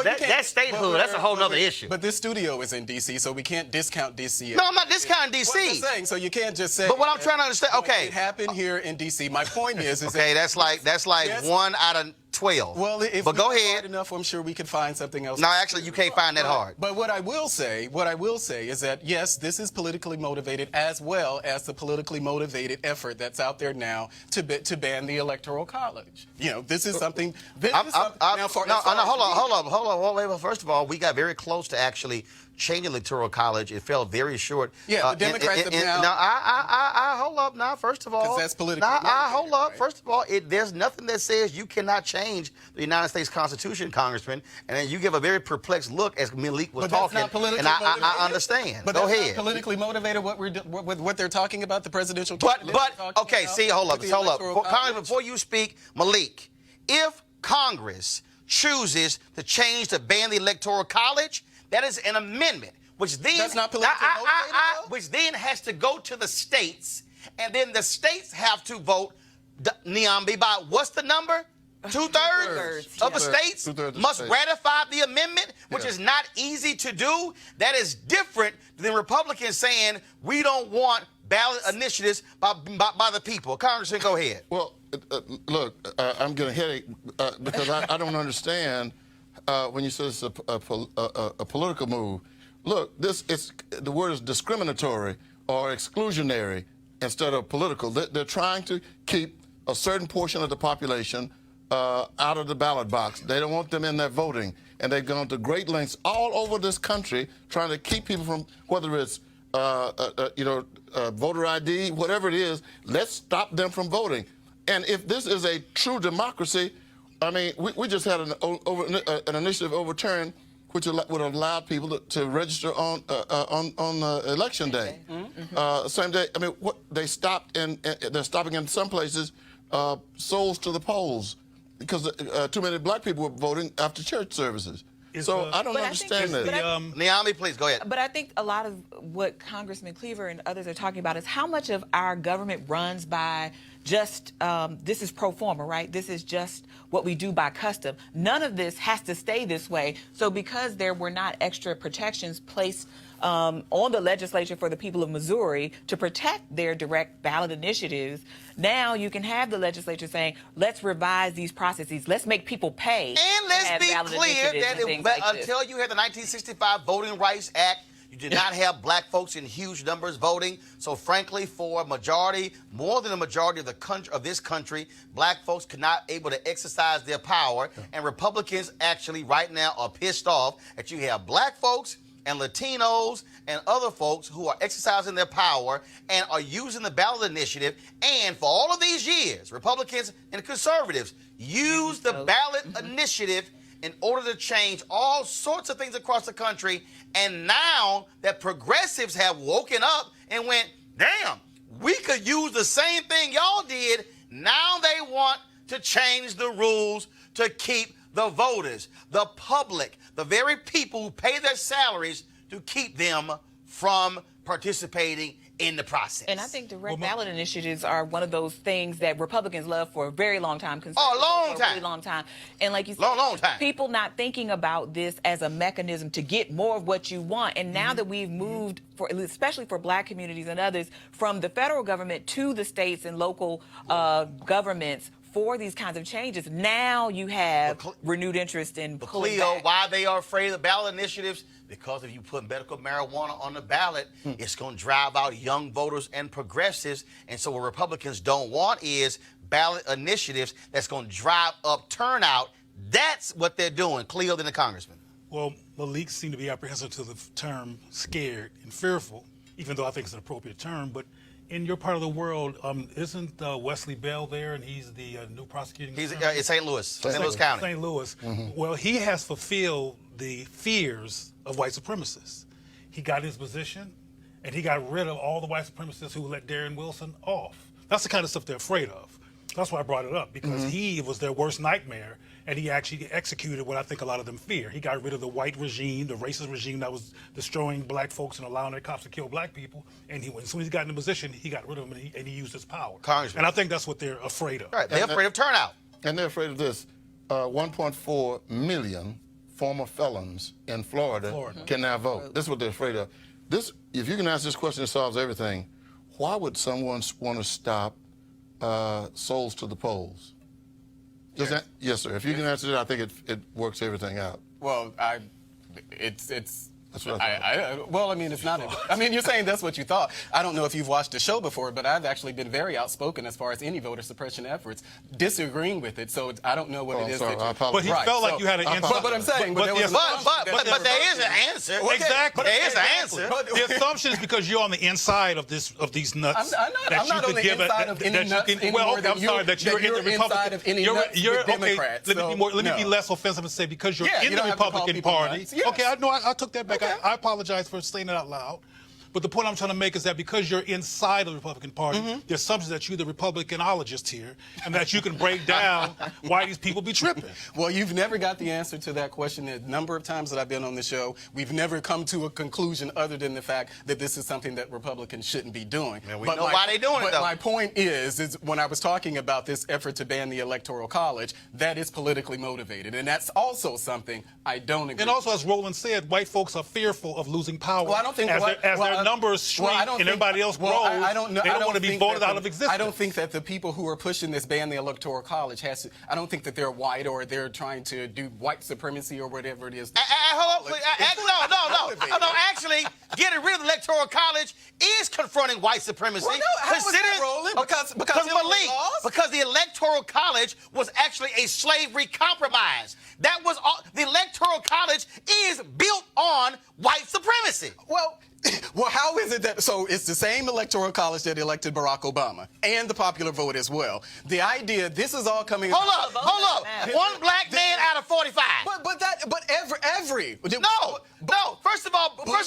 S1: that statehood, that's a whole other issue.
S5: But this studio is in D.C., so we can't discount D.C.
S1: No, I'm not discounting D.C.
S5: Well, I'm just saying, so you can't just say.
S1: But what I'm trying to understand, okay,
S5: it happened here in D.C. My point is
S1: okay, that's like yes, 1 out of 12.
S5: Well, if
S1: but go ahead.
S5: Hard enough, I'm sure we could find something else.
S1: No, actually, you can't find that hard.
S5: But what I will say is that yes, this is politically motivated, as well as the politically motivated effort that's out there now to ban the Electoral College. This is something. Hold on.
S1: First of all, we got very close to actually changing the Electoral College. It fell very short.
S5: Yeah, the Democrats have now.
S1: Now, I hold up. Now, first of all,
S5: because that's politically motivated,
S1: hold up.
S5: Right?
S1: First of all, there's nothing that says you cannot change the United States Constitution, Congressman. And then you give a very perplexed look as Malik was talking.
S5: That's not politically
S1: and I understand.
S5: But
S1: go
S5: that's
S1: ahead.
S5: Not politically motivated. What they're talking about, the presidential.
S1: But okay. See, hold up. Congressman, before you speak, Malik, if Congress chooses to change to ban the Electoral College, that is an amendment, which then
S5: that's not politically motivated,
S1: which then has to go to the states and then the states have to vote, Niambi, by what's the number? Two-thirds of the states
S9: Two-thirds of
S1: must
S9: states.
S1: ratify the amendment, which is not easy to do. That is different than Republicans saying we don't want ballot initiatives by the people. Congressman, go ahead.
S9: Well, look, I'm getting a headache because I don't understand when you say it's a political move. Look, the word is discriminatory or exclusionary instead of political. They're trying to keep a certain portion of the population out of the ballot box. They don't want them in there voting, and they've gone to great lengths all over this country trying to keep people from, whether it's voter ID, whatever it is. Let's stop them from voting. And if this is a true democracy, I mean, we just had an initiative overturned which would allow people to register on election day, same day. I mean, what they stopped they're stopping in some places souls to the polls because too many black people were voting after church services. So I don't understand that.
S1: Niambi, please go ahead.
S4: But I think a lot of what Congressman Cleaver and others are talking about is how much of our government runs by just, this is pro forma, right? This is just what we do by custom. None of this has to stay this way. So because there were not extra protections placed on the legislature for the people of Missouri to protect their direct ballot initiatives, now you can have the legislature saying, let's revise these processes. Let's make people pay.
S1: And let's be clear that until you had the 1965 Voting Rights Act, you did not have black folks in huge numbers voting. So frankly, for a majority, more than a majority of the country, of this country, black folks could not able to exercise their power. And Republicans actually right now are pissed off that you have black folks and Latinos and other folks who are exercising their power and are using the ballot initiative. And for all of these years, Republicans and conservatives use the ballot initiative in order to change all sorts of things across the country. And now that progressives have woken up and went, damn, we could use the same thing y'all did. Now they want to change the rules to keep the voters, the public, the very people who pay their salaries to keep them from participating in the process.
S4: And I think direct ballot initiatives are one of those things that Republicans love for a very long time.
S1: Oh, a long
S4: for
S1: time.
S4: A really long time. And like you said,
S1: long time.
S4: People not thinking about this as a mechanism to get more of what you want. And now that we've moved, especially for black communities and others, from the federal government to the states and local governments for these kinds of changes, now you have renewed interest in pulling
S1: Cleo,
S4: back.
S1: why they are afraid of ballot initiatives? Because if you put medical marijuana on the ballot, it's going to drive out young voters and progressives. And so what Republicans don't want is ballot initiatives that's going to drive up turnout. That's what they're doing. Cleo, then the congressman.
S3: Well, the leaks seem to be apprehensive to the term scared and fearful, even though I think it's an appropriate term. But in your part of the world, isn't Wesley Bell there, and he's the new prosecuting
S1: He's
S3: attorney?
S1: in St. Louis, St. Louis County.
S3: St. Louis. Well, he has fulfilled the fears of white supremacists. He got his position, and he got rid of all the white supremacists who let Darren Wilson off. That's the kind of stuff they're afraid of. That's why I brought it up, because he was their worst nightmare, and he actually executed what I think a lot of them fear. He got rid of the white regime, the racist regime that was destroying black folks and allowing their cops to kill black people. And as soon as he got in the position, he got rid of them, and he used his power.
S1: Congressman.
S3: And I think that's what they're afraid of.
S1: Right, they're afraid of turnout.
S9: And they're afraid of this. 1.4 million former felons in Florida can now vote. This is what they're afraid of. If you can answer this question, it solves everything. Why would someone want to stop souls to the polls? Yes, sir. If you can answer that, I think it works everything out.
S5: Well, it's
S9: That's what I thought.
S5: well, I mean, it's not. I mean, you're saying that's what you thought. I don't know if you've watched the show before, but I've actually been very outspoken as far as any voter suppression efforts, disagreeing with it. So I don't know what it is.
S9: Sorry, I
S3: But he
S9: apologize.
S3: felt like you had an insight.
S5: But I'm saying,
S3: But
S5: there
S3: the
S5: was
S1: But there is an answer.
S3: Exactly.
S1: There is an answer.
S3: The assumption is because you're on the inside of these nuts.
S5: I'm not on the inside of any nuts any more than
S3: I'm sorry, that you're in the
S5: inside of any nuts with Democrats.
S3: Let me be less offensive and say because you're
S5: Yeah,
S3: in
S5: you
S3: the
S5: don't have to call
S3: Republican
S5: people
S3: Party.
S5: nuts. Yes.
S3: Okay, I know I took that back.
S5: Okay.
S3: I apologize for saying it out loud. But the point I'm trying to make is that because you're inside of the Republican Party, the assumption that you're the Republicanologist here, and that you can break down why these people be tripping.
S5: Well, you've never got the answer to that question. The number of times that I've been on the show, we've never come to a conclusion other than the fact that this is something that Republicans shouldn't be doing.
S1: Man, we know why they're doing it, though.
S5: But my point is when I was talking about this effort to ban the Electoral College, that is politically motivated, and that's also something I don't agree
S3: And also, as Roland said, white folks are fearful of losing power.
S5: Well, I don't think
S3: as their numbers shrink and everybody else grows.
S5: I don't know.
S3: They don't want to be voted out of existence.
S5: I don't think that the people who are pushing this ban the Electoral College I don't think that they're white or they're trying to do white supremacy or whatever it is.
S1: Hold on, please. No. Actually, getting rid of the Electoral College is confronting white supremacy.
S5: Well, no, how is that, Roland? Because
S1: Malik, because the Electoral College was actually a slavery compromise. That was all. The Electoral College is built on white supremacy.
S5: Well, how is it that, so it's the same Electoral College that elected Barack Obama and the popular vote as well. The idea, this is all coming.
S1: Hold up. One black man out of 45.
S5: But every.
S1: No. First of all, black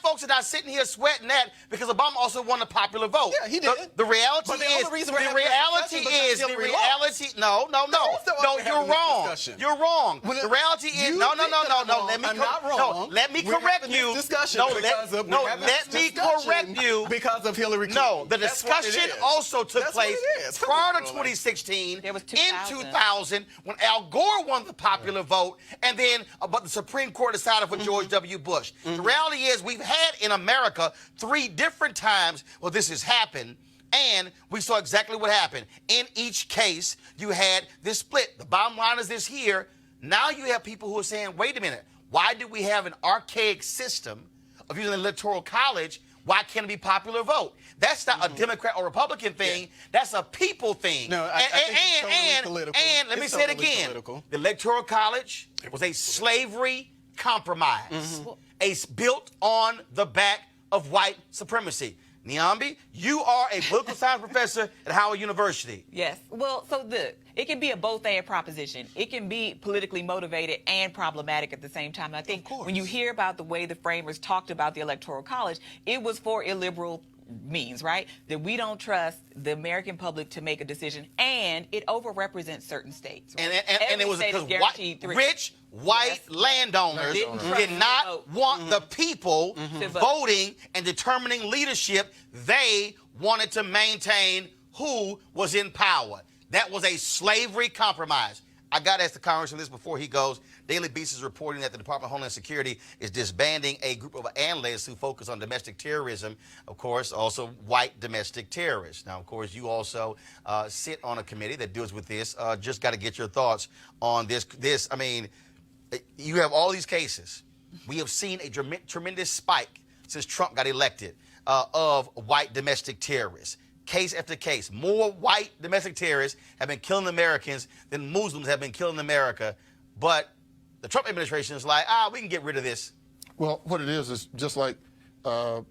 S1: folks are not sitting here sweating that because Obama also won the popular vote.
S5: Yeah, he did.
S1: The reality
S5: but the
S1: is,
S5: only reason we're having this discussion because Hillary lost.
S1: No, you're wrong. You're wrong. The reality is, no. Let me correct you. Let me correct you.
S5: Because of Hillary Clinton.
S1: No, the discussion also took place prior to 2016,
S4: There was
S1: in 2000, when Al Gore won the popular vote, and then but the Supreme Court decided for George W. Bush. The reality is we've had in America 3 different times where this has happened, and we saw exactly what happened. In each case, you had this split. The bottom line is this here. Now you have people who are saying, wait a minute, why do we have an archaic system of using the Electoral College? Why can't it be popular vote? That's not a Democrat or Republican thing. Yeah. That's a people thing.
S5: No, I think it's totally political.
S1: And let me say it again.
S5: Political.
S1: The Electoral College was a slavery compromise. Built on the back of white supremacy. Niambi, you are a political science professor at Howard University.
S4: Yes. Well, so it can be a both-and proposition. It can be politically motivated and problematic at the same time. And I think when you hear about the way the framers talked about the Electoral College, it was for illiberal means, right? That we don't trust the American public to make a decision, and it overrepresents certain states. Right?
S1: And it was because rich white landowners did not want the people voting and determining leadership. They wanted to maintain who was in power. That was a slavery compromise. I got to ask the Congressman this before he goes. Daily Beast is reporting that the Department of Homeland Security is disbanding a group of analysts who focus on domestic terrorism, of course, also white domestic terrorists. Now, of course, you also sit on a committee that deals with this. Just got to get your thoughts on this. I mean, you have all these cases. We have seen a tremendous spike since Trump got elected of white domestic terrorists. Case after case, more white domestic terrorists have been killing Americans than Muslims have been killing America. But the Trump administration is like, we can get rid of this.
S9: Well, what it is just like the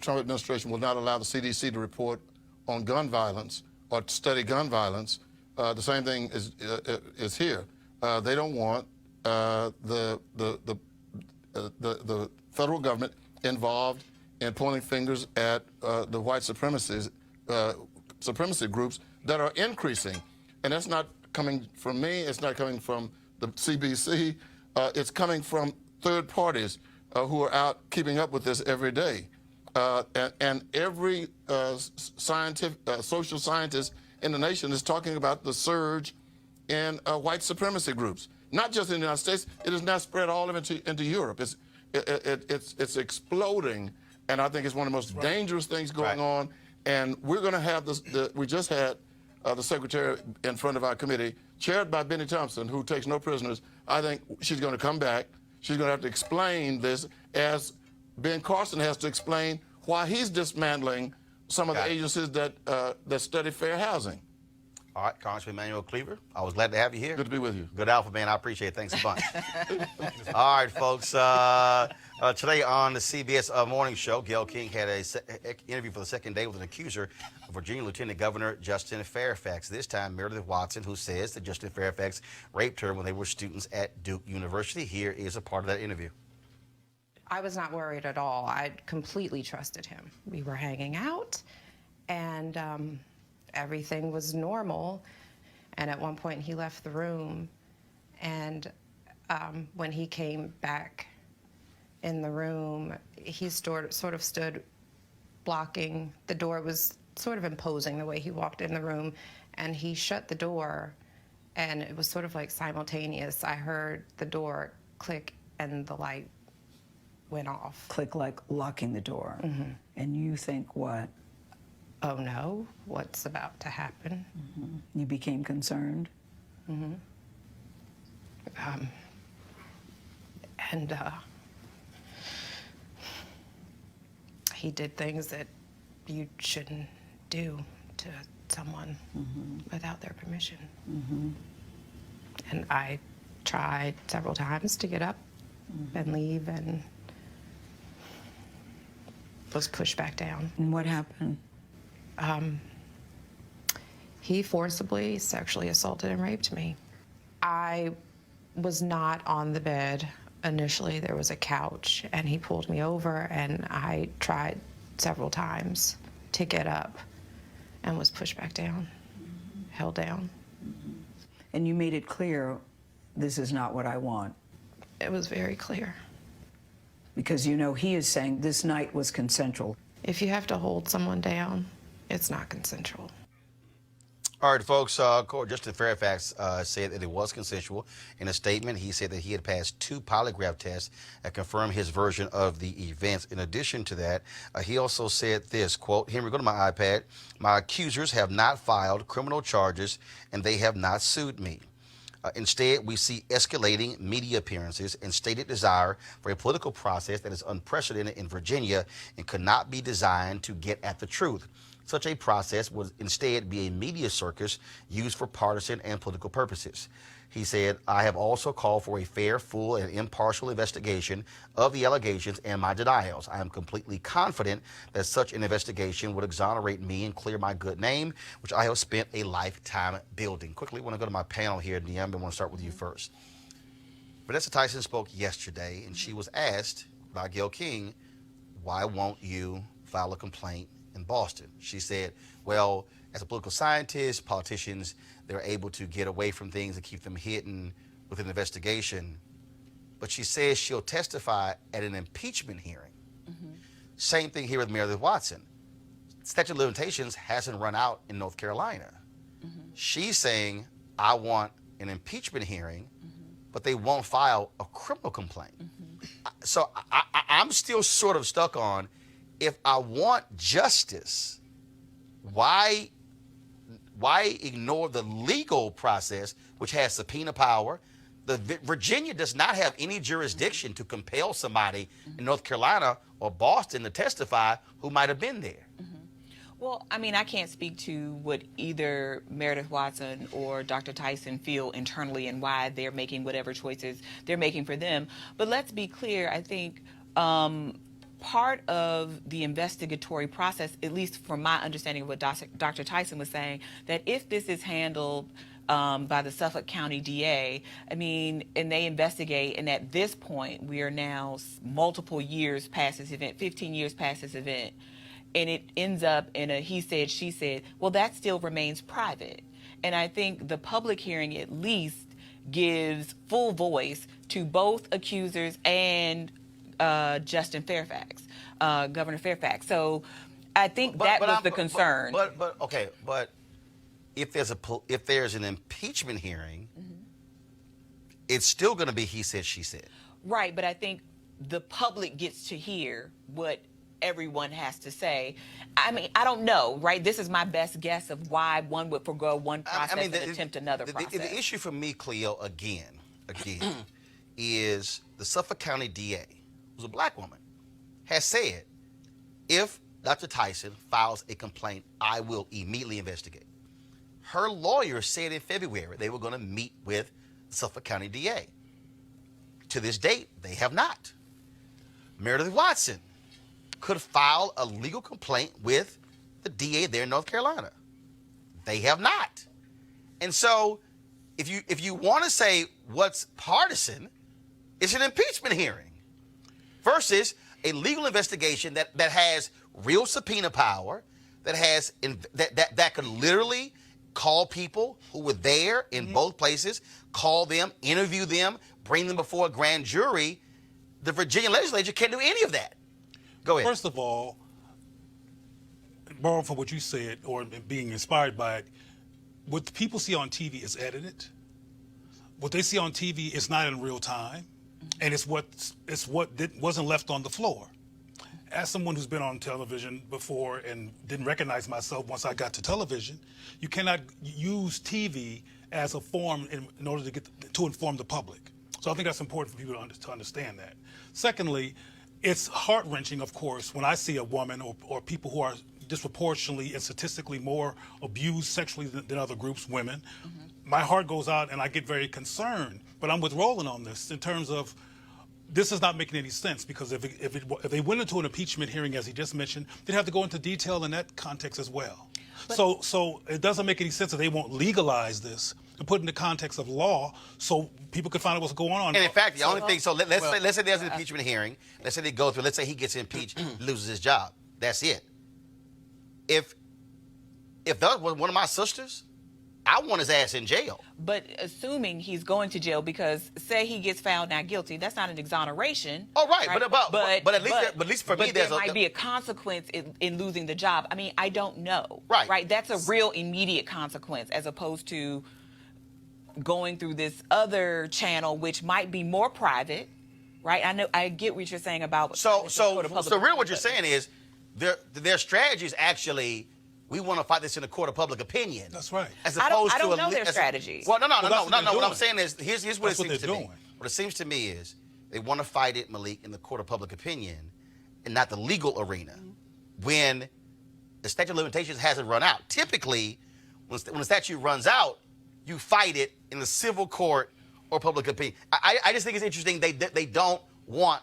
S9: Trump administration will not allow the CDC to report on gun violence or study gun violence. The same thing is here. They don't want the federal government involved in pointing fingers at the white supremacy groups that are increasing. And that's not coming from me. It's not coming from the CBC. It's coming from third parties who are out keeping up with this every day. And every social scientist in the nation is talking about the surge in white supremacy groups. Not just in the United States, it has now spread all into Europe. It's exploding, and I think it's one of the most dangerous things going on. And we're going to have this. We just had the secretary in front of our committee, chaired by Benny Thompson, who takes no prisoners. I think she's going to come back. She's going to have to explain this, as Ben Carson has to explain why he's dismantling some of the agencies that study fair housing.
S1: All right, Congressman Emanuel Cleaver, I was glad to have you here.
S9: Good to be with you.
S1: Good alpha, man. I appreciate it. Thanks a bunch. All right, folks. Today on the CBS Morning Show, Gayle King had an interview for the second day with an accuser of Virginia Lieutenant Governor Justin Fairfax. This time, Meredith Watson, who says that Justin Fairfax raped her when they were students at Duke University. Here is a part of that interview.
S10: I was not worried at all. I completely trusted him. We were hanging out, and everything was normal. And at one point, he left the room, and when he came back in the room, he sort of stood blocking the door. It was sort of imposing the way he walked in the room, and he shut the door, and it was sort of like simultaneous. I heard the door click and the light went off.
S11: Click like locking the door.
S10: Mm-hmm.
S11: And you think what?
S10: Oh no, what's about to happen?
S11: Mm-hmm. You became concerned?
S10: Mm-hmm. And he did things that you shouldn't do to someone without their permission. And I tried several times to get up and leave, and was pushed back down.
S11: And what happened?
S10: He forcibly sexually assaulted and raped me. I was not on the bed initially. There was a couch, and he pulled me over, and I tried several times to get up and was pushed back down, held down.
S11: And you made it clear, this is not what I want.
S10: It was very clear.
S11: Because you know he is saying this night was consensual.
S10: If you have to hold someone down, it's not consensual.
S1: All right, folks, Justin Fairfax said that it was consensual. In a statement, he said that he had passed 2 polygraph tests that confirmed his version of the events. In addition to that, he also said this, quote, Henry, go to my iPad. My accusers have not filed criminal charges, and they have not sued me. Instead, we see escalating media appearances and stated desire for a political process that is unprecedented in Virginia and could not be designed to get at the truth. Such a process would instead be a media circus used for partisan and political purposes. He said, I have also called for a fair, full, and impartial investigation of the allegations and my denials. I am completely confident that such an investigation would exonerate me and clear my good name, which I have spent a lifetime building. Quickly, I want to go to my panel here, Niamh, I want to start with you first. Vanessa Tyson spoke yesterday, and she was asked by Gayle King, why won't you file a complaint in Boston? She said, well, as a political scientist, politicians, they're able to get away from things and keep them hidden with an investigation. But she says she'll testify at an impeachment hearing. Same thing here with Meredith Watson. Statute of limitations hasn't run out in North Carolina. She's saying, I want an impeachment hearing, but they won't file a criminal complaint. So I'm still sort of stuck on, if I want justice, why ignore the legal process, which has subpoena power? Virginia does not have any jurisdiction to compel somebody in North Carolina or Boston to testify who might have been there.
S4: Well, I mean, I can't speak to what either Meredith Watson or Dr. Tyson feel internally and why they're making whatever choices they're making for them. But let's be clear, I think part of the investigatory process, at least from my understanding of what Dr. Tyson was saying, that if this is handled by the Suffolk County DA, I mean, and they investigate, and at this point, we are now multiple years past this event, 15 years past this event, and it ends up in a he said, she said, well, that still remains private. And I think the public hearing at least gives full voice to both accusers and Justin Fairfax, Governor Fairfax. So I think that was the concern.
S1: But if there's an impeachment hearing, it's still going to be he said, she said.
S4: Right, but I think the public gets to hear what everyone has to say. I mean, I don't know, right? This is my best guess of why one would forgo one process and attempt another process.
S1: The issue for me, Cleo, again, is the Suffolk County DA, who's a black woman, has said, if Dr. Tyson files a complaint, I will immediately investigate. Her lawyer said in February they were going to meet with the Suffolk County DA. To this date, they have not. Meredith Watson could file a legal complaint with the DA there in North Carolina. They have not. And so if you want to say what's partisan, it's an impeachment hearing. versus a legal investigation that has real subpoena power, that has that could literally call people who were there in both places, call them, interview them, bring them before a grand jury. The Virginia legislature can't do any of that. Go ahead.
S3: First of all, borrowing from what you said or being inspired by it, what people see on TV is edited. What they see on TV is not in real time, and it's what wasn't left on the floor. As someone who's been on television before and didn't recognize myself once I got to television, you cannot use TV as a form in order to inform the public. So I think that's important for people to understand that. Secondly, it's heart-wrenching, of course, when I see a woman or people who are disproportionately and statistically more abused sexually than other groups, women. My heart goes out and I get very concerned. But I'm with Roland on this in terms of this is not making any sense, because if they went into an impeachment hearing, as he just mentioned, they'd have to go into detail in that context as well. So it doesn't make any sense that they won't legalize this and put it in the context of law so people can find out what's going on.
S1: And in fact, the only thing, so let's say there's an impeachment hearing. Let's say they go through, let's say he gets impeached, loses his job. That's it. If that was one of my sisters, I want his ass in jail.
S4: But assuming he's going to jail, because say he gets found not guilty, that's not an exoneration.
S1: Oh, right. But at least for me,
S4: there might be a consequence in losing the job. I mean, I don't know. Right. That's a real immediate consequence, as opposed to going through this other channel, which might be more private. Right. I get what you're saying about.
S1: So really, what you're saying is their strategy is actually, we want to fight this in a court of public opinion.
S3: That's right.
S1: As opposed
S4: I don't know their strategy.
S1: Well, no. What
S3: doing.
S1: I'm saying is, here's what
S3: That's
S1: it seems to
S3: doing.
S1: me. What it seems to me is they want to fight it, Malik, in the court of public opinion and not the legal arena. When the statute of limitations hasn't run out. Typically, when the statute runs out, you fight it in the civil court or public opinion. I just think it's interesting they don't want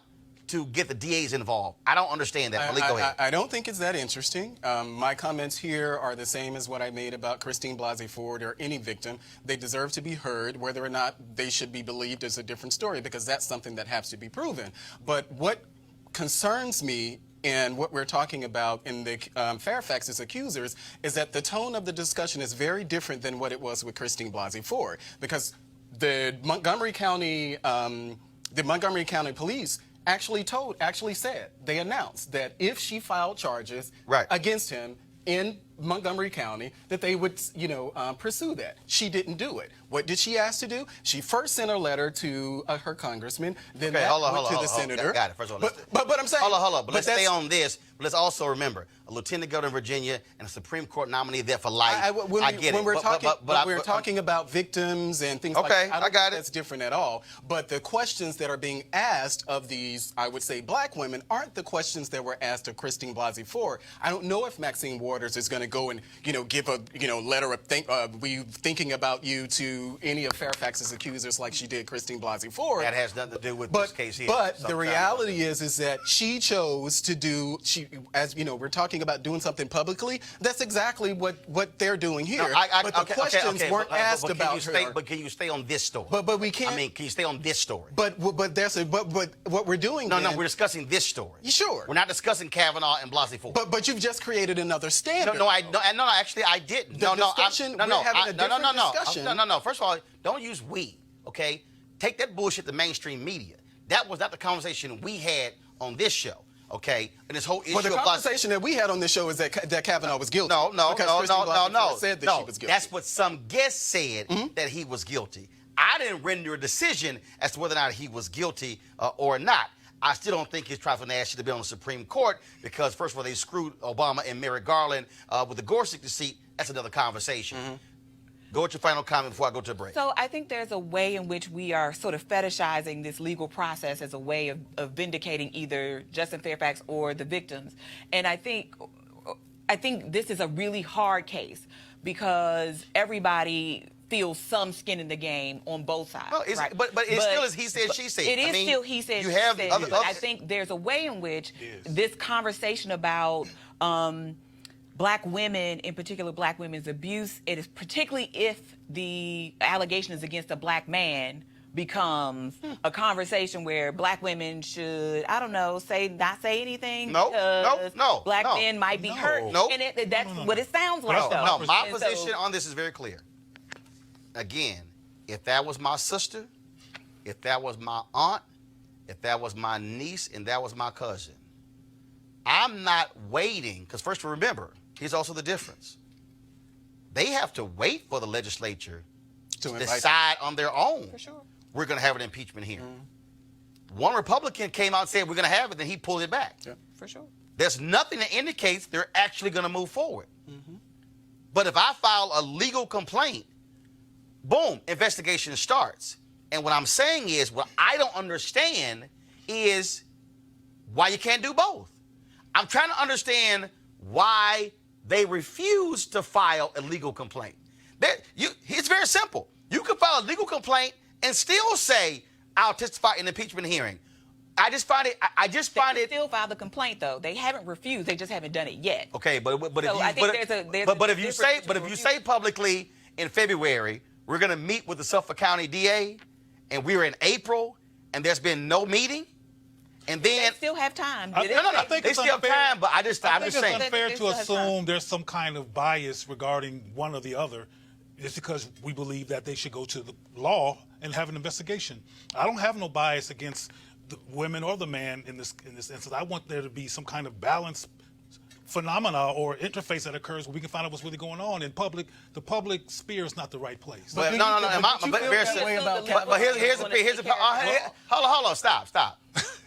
S1: to get the DAs involved. I don't understand that. Malik, go ahead.
S5: I don't think it's that interesting. My comments here are the same as what I made about Christine Blasey Ford or any victim. They deserve to be heard. Whether or not they should be believed is a different story, because that's something that has to be proven. But what concerns me and what we're talking about in the Fairfax's accusers is that the tone of the discussion is very different than what it was with Christine Blasey Ford, because the Montgomery County Police actually said, they announced that if she filed charges against him in Montgomery County, that they would, pursue that. She didn't do it. What did she ask to do? She first sent a letter to her congressman, then went to the senator.
S1: Got it. First of all,
S5: but I'm saying,
S1: hold on. But let's stay on this. But let's also remember, a lieutenant governor in Virginia and a Supreme Court nominee there for life. I get it.
S5: We're talking about victims and things like that.
S1: I got it.
S5: That's different at all. But the questions that are being asked of these, I would say, black women, aren't the questions that were asked of Christine Blasey Ford. I don't know if Maxine Waters is going to go and give a letter of we thinking about you to any of Fairfax's accusers like she did Christine Blasey Ford.
S1: That has nothing to do with this case here.
S5: But the reality is that she chose to do. As you know, we're talking about doing something publicly. That's exactly what they're doing here. But the questions weren't asked about her.
S1: But can you stay on this story?
S5: But we can't.
S1: I mean, can you stay on this story?
S5: But what we're doing?
S1: No, we're discussing this story.
S5: Sure.
S1: We're not discussing Kavanaugh and Blasey Ford.
S5: But you've just created another standard.
S1: No, actually, I didn't.
S5: We're having a different discussion.
S1: No. First of all, don't use we. Okay, take that bullshit to mainstream media. That was not the conversation we had on this show. Okay, and this whole issue.
S5: Well, the conversation that we had on this show is that Kavanaugh was guilty.
S1: No.
S5: Said that she was guilty.
S1: That's what some guests said, that he was guilty. I didn't render a decision as to whether or not he was guilty or not. I still don't think his trifling ass should have been on the Supreme Court, because first of all, they screwed Obama and Merrick Garland with the Gorsuch deceit. That's another conversation. Go with your final comment before I go to a break.
S4: So I think there's a way in which we are sort of fetishizing this legal process as a way of vindicating either Justin Fairfax or the victims. And I think this is a really hard case, because everybody feels some skin in the game on both sides.
S1: No, but it still is he said, she said.
S4: It is still he said,
S1: you
S4: she
S1: have
S4: said. I think there's a way in which this conversation about black women, in particular black women's abuse, it is particularly if the allegation is against a black man, becomes a conversation where black women should, I don't know, not say anything.
S1: No,
S4: because
S1: no,
S4: black
S1: no.
S4: men might be hurt.
S1: Nope.
S4: And that's what it sounds like, though.
S1: No, my
S4: And
S1: position
S4: so,
S1: on this is very clear. Again, if that was my sister, if that was my aunt, if that was my niece, and that was my cousin, I'm not waiting, because first remember, here's also the difference. They have to wait for the legislature to decide on their own.
S4: For sure.
S1: We're going to have an impeachment hearing. One Republican came out and said we're going to have it, then he pulled it back.
S5: Yeah.
S4: For sure.
S1: There's nothing that indicates they're actually going to move forward. But if I file a legal complaint, boom, investigation starts. And what I'm saying is, what I don't understand is why you can't do both. I'm trying to understand why they refuse to file a legal complaint. It's very simple. You can file a legal complaint and still say, I'll testify in an impeachment hearing. I just find it.
S4: Still file the complaint, though. They haven't refused. They just haven't done it yet.
S1: Okay, but
S4: So I think
S1: if you say publicly in February we're going to meet with the Suffolk County DA, and we're in April, and there's been no meeting, and then
S4: they still have time.
S1: no, they still have time. But I'm just saying.
S3: It's unfair to assume there's some kind of bias regarding one or the other. It's because we believe that they should go to the law and have an investigation. I don't have no bias against the women or the man in this instance. I want there to be some kind of balance phenomena or interface that occurs where we can find out what's really going on in public. The public sphere is not the right place.
S1: But here's the hold on, stop.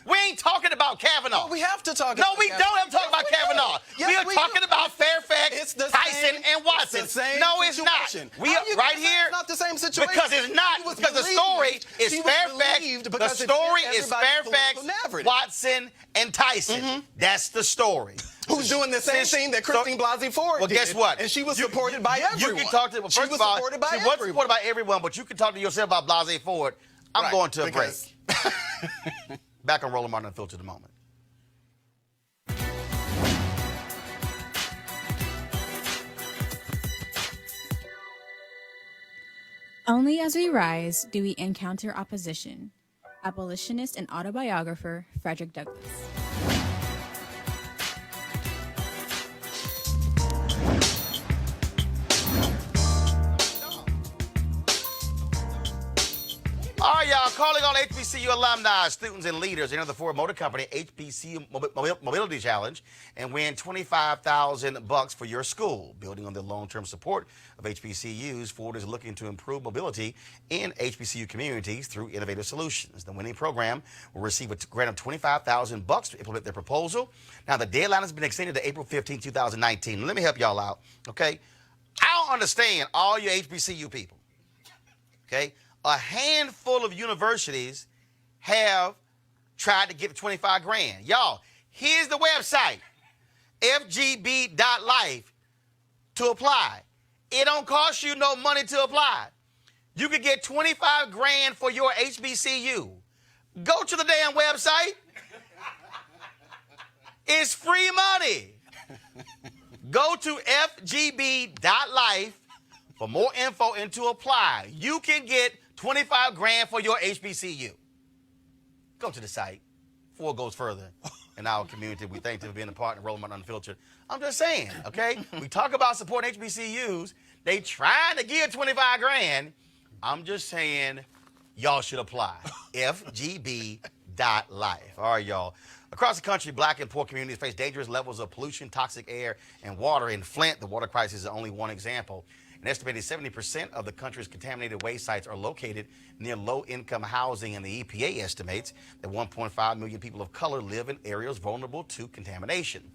S1: We ain't talking about Kavanaugh.
S5: We have to talk.
S1: No, we don't have to talk about Kavanaugh. We are talking about Fairfax, Tyson, and Watson. No, it's not. We are right here.
S5: It's not the same situation.
S1: Because it's not. Because the story is Fairfax. The story is Fairfax, Watson, and Tyson. That's the story.
S5: Who's doing the same thing that Christine Blasey Ford did?
S1: Well, guess what?
S5: And she was supported by everyone.
S1: You can talk to. Well, first of all, she was supported by everyone, but you can talk to yourself about Blasey Ford. I'm going to a break. Back on Roland Martin Unfiltered in a moment.
S12: Only as we rise do we encounter opposition. Abolitionist and autobiographer Frederick Douglass.
S1: All right, y'all, calling all HBCU alumni, students, and leaders. Enter the Ford Motor Company HBCU Mobility Challenge and win $25,000 for your school. Building on the long-term support of HBCUs, Ford is looking to improve mobility in HBCU communities through innovative solutions. The winning program will receive a grant of $25,000 to implement their proposal. Now, the deadline has been extended to April 15, 2019. Let me help y'all out, okay? I don't understand all you HBCU people, okay? A handful of universities have tried to get the 25 grand. Y'all, here's the website, fgb.life, to apply. It don't cost you no money to apply. You could get 25 grand for your HBCU. Go to the damn website. It's free money. Go to fgb.life for more info and to apply. You can get 25 grand for your HBCU. Go to the site. Ford goes further in our community. We thank them for being a part of Roland Martin Unfiltered. I'm just saying, okay? We talk about supporting HBCUs. They trying to give 25 grand. I'm just saying, y'all should apply. fgb.life. All right, y'all. Across the country, black and poor communities face dangerous levels of pollution, toxic air, and water. In Flint, the water crisis is only one example. An estimated 70% of the country's contaminated waste sites are located near low-income housing, and the EPA estimates that 1.5 million people of color live in areas vulnerable to contamination.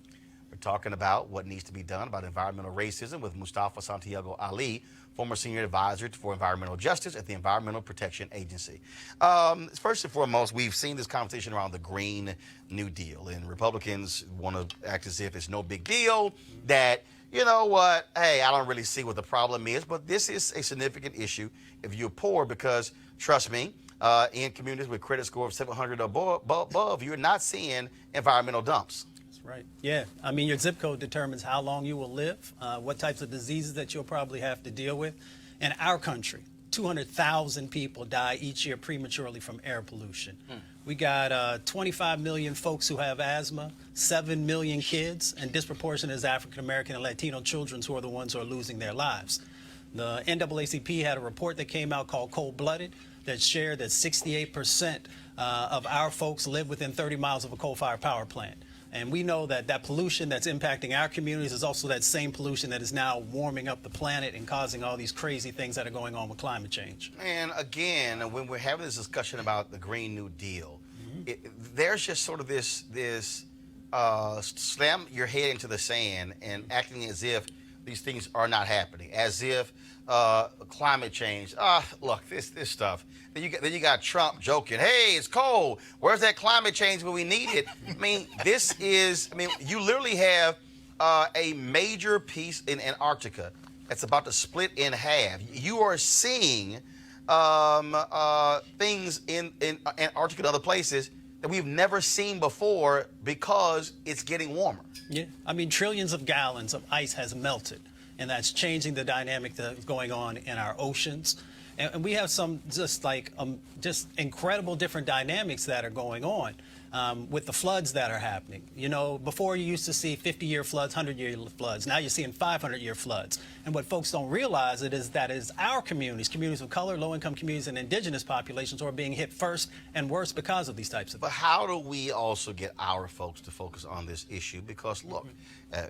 S1: We're talking about what needs to be done about environmental racism with Mustafa Santiago Ali, former senior advisor for environmental justice at the Environmental Protection Agency. First and foremost, we've seen this conversation around the Green New Deal, and Republicans want to act as if it's no big deal, that you know what, hey, I don't really see what the problem is, but this is a significant issue if you're poor because, trust me, in communities with credit score of 700 or above, you're not seeing environmental dumps.
S13: That's right. Yeah. I mean, your zip code determines how long you will live, what types of diseases that you'll probably have to deal with. In our country, 200,000 people die each year prematurely from air pollution. We got 25 million folks who have asthma, 7 million kids, and disproportionate is African American and Latino children who are the ones who are losing their lives. The NAACP had a report that came out called Cold Blooded that shared that 68% of our folks live within 30 miles of a coal-fired power plant. And we know that that pollution that's impacting our communities is also that same pollution that is now warming up the planet and causing all these crazy things that are going on with climate change.
S1: And again, when we're having this discussion about the Green New Deal, there's just sort of this slam your head into the sand and acting as if these things are not happening, as if climate change. Look, this stuff. Then you got Trump joking, hey, it's cold. Where's that climate change when we need it? I mean, you literally have a major piece in Antarctica that's about to split in half. You are seeing things in Antarctica and other places that we've never seen before because it's getting warmer.
S13: Yeah, I mean, trillions of gallons of ice has melted, and that's changing the dynamic that's going on in our oceans. And we have some just incredible different dynamics that are going on with the floods that are happening. You know, before you used to see 50-year floods, 100-year floods. Now you're seeing 500-year floods. And what folks don't realize is that our communities of color, low-income communities, and indigenous populations who are being hit first and worst because of these types of things.
S1: But how do we also get our folks to focus on this issue? Because look,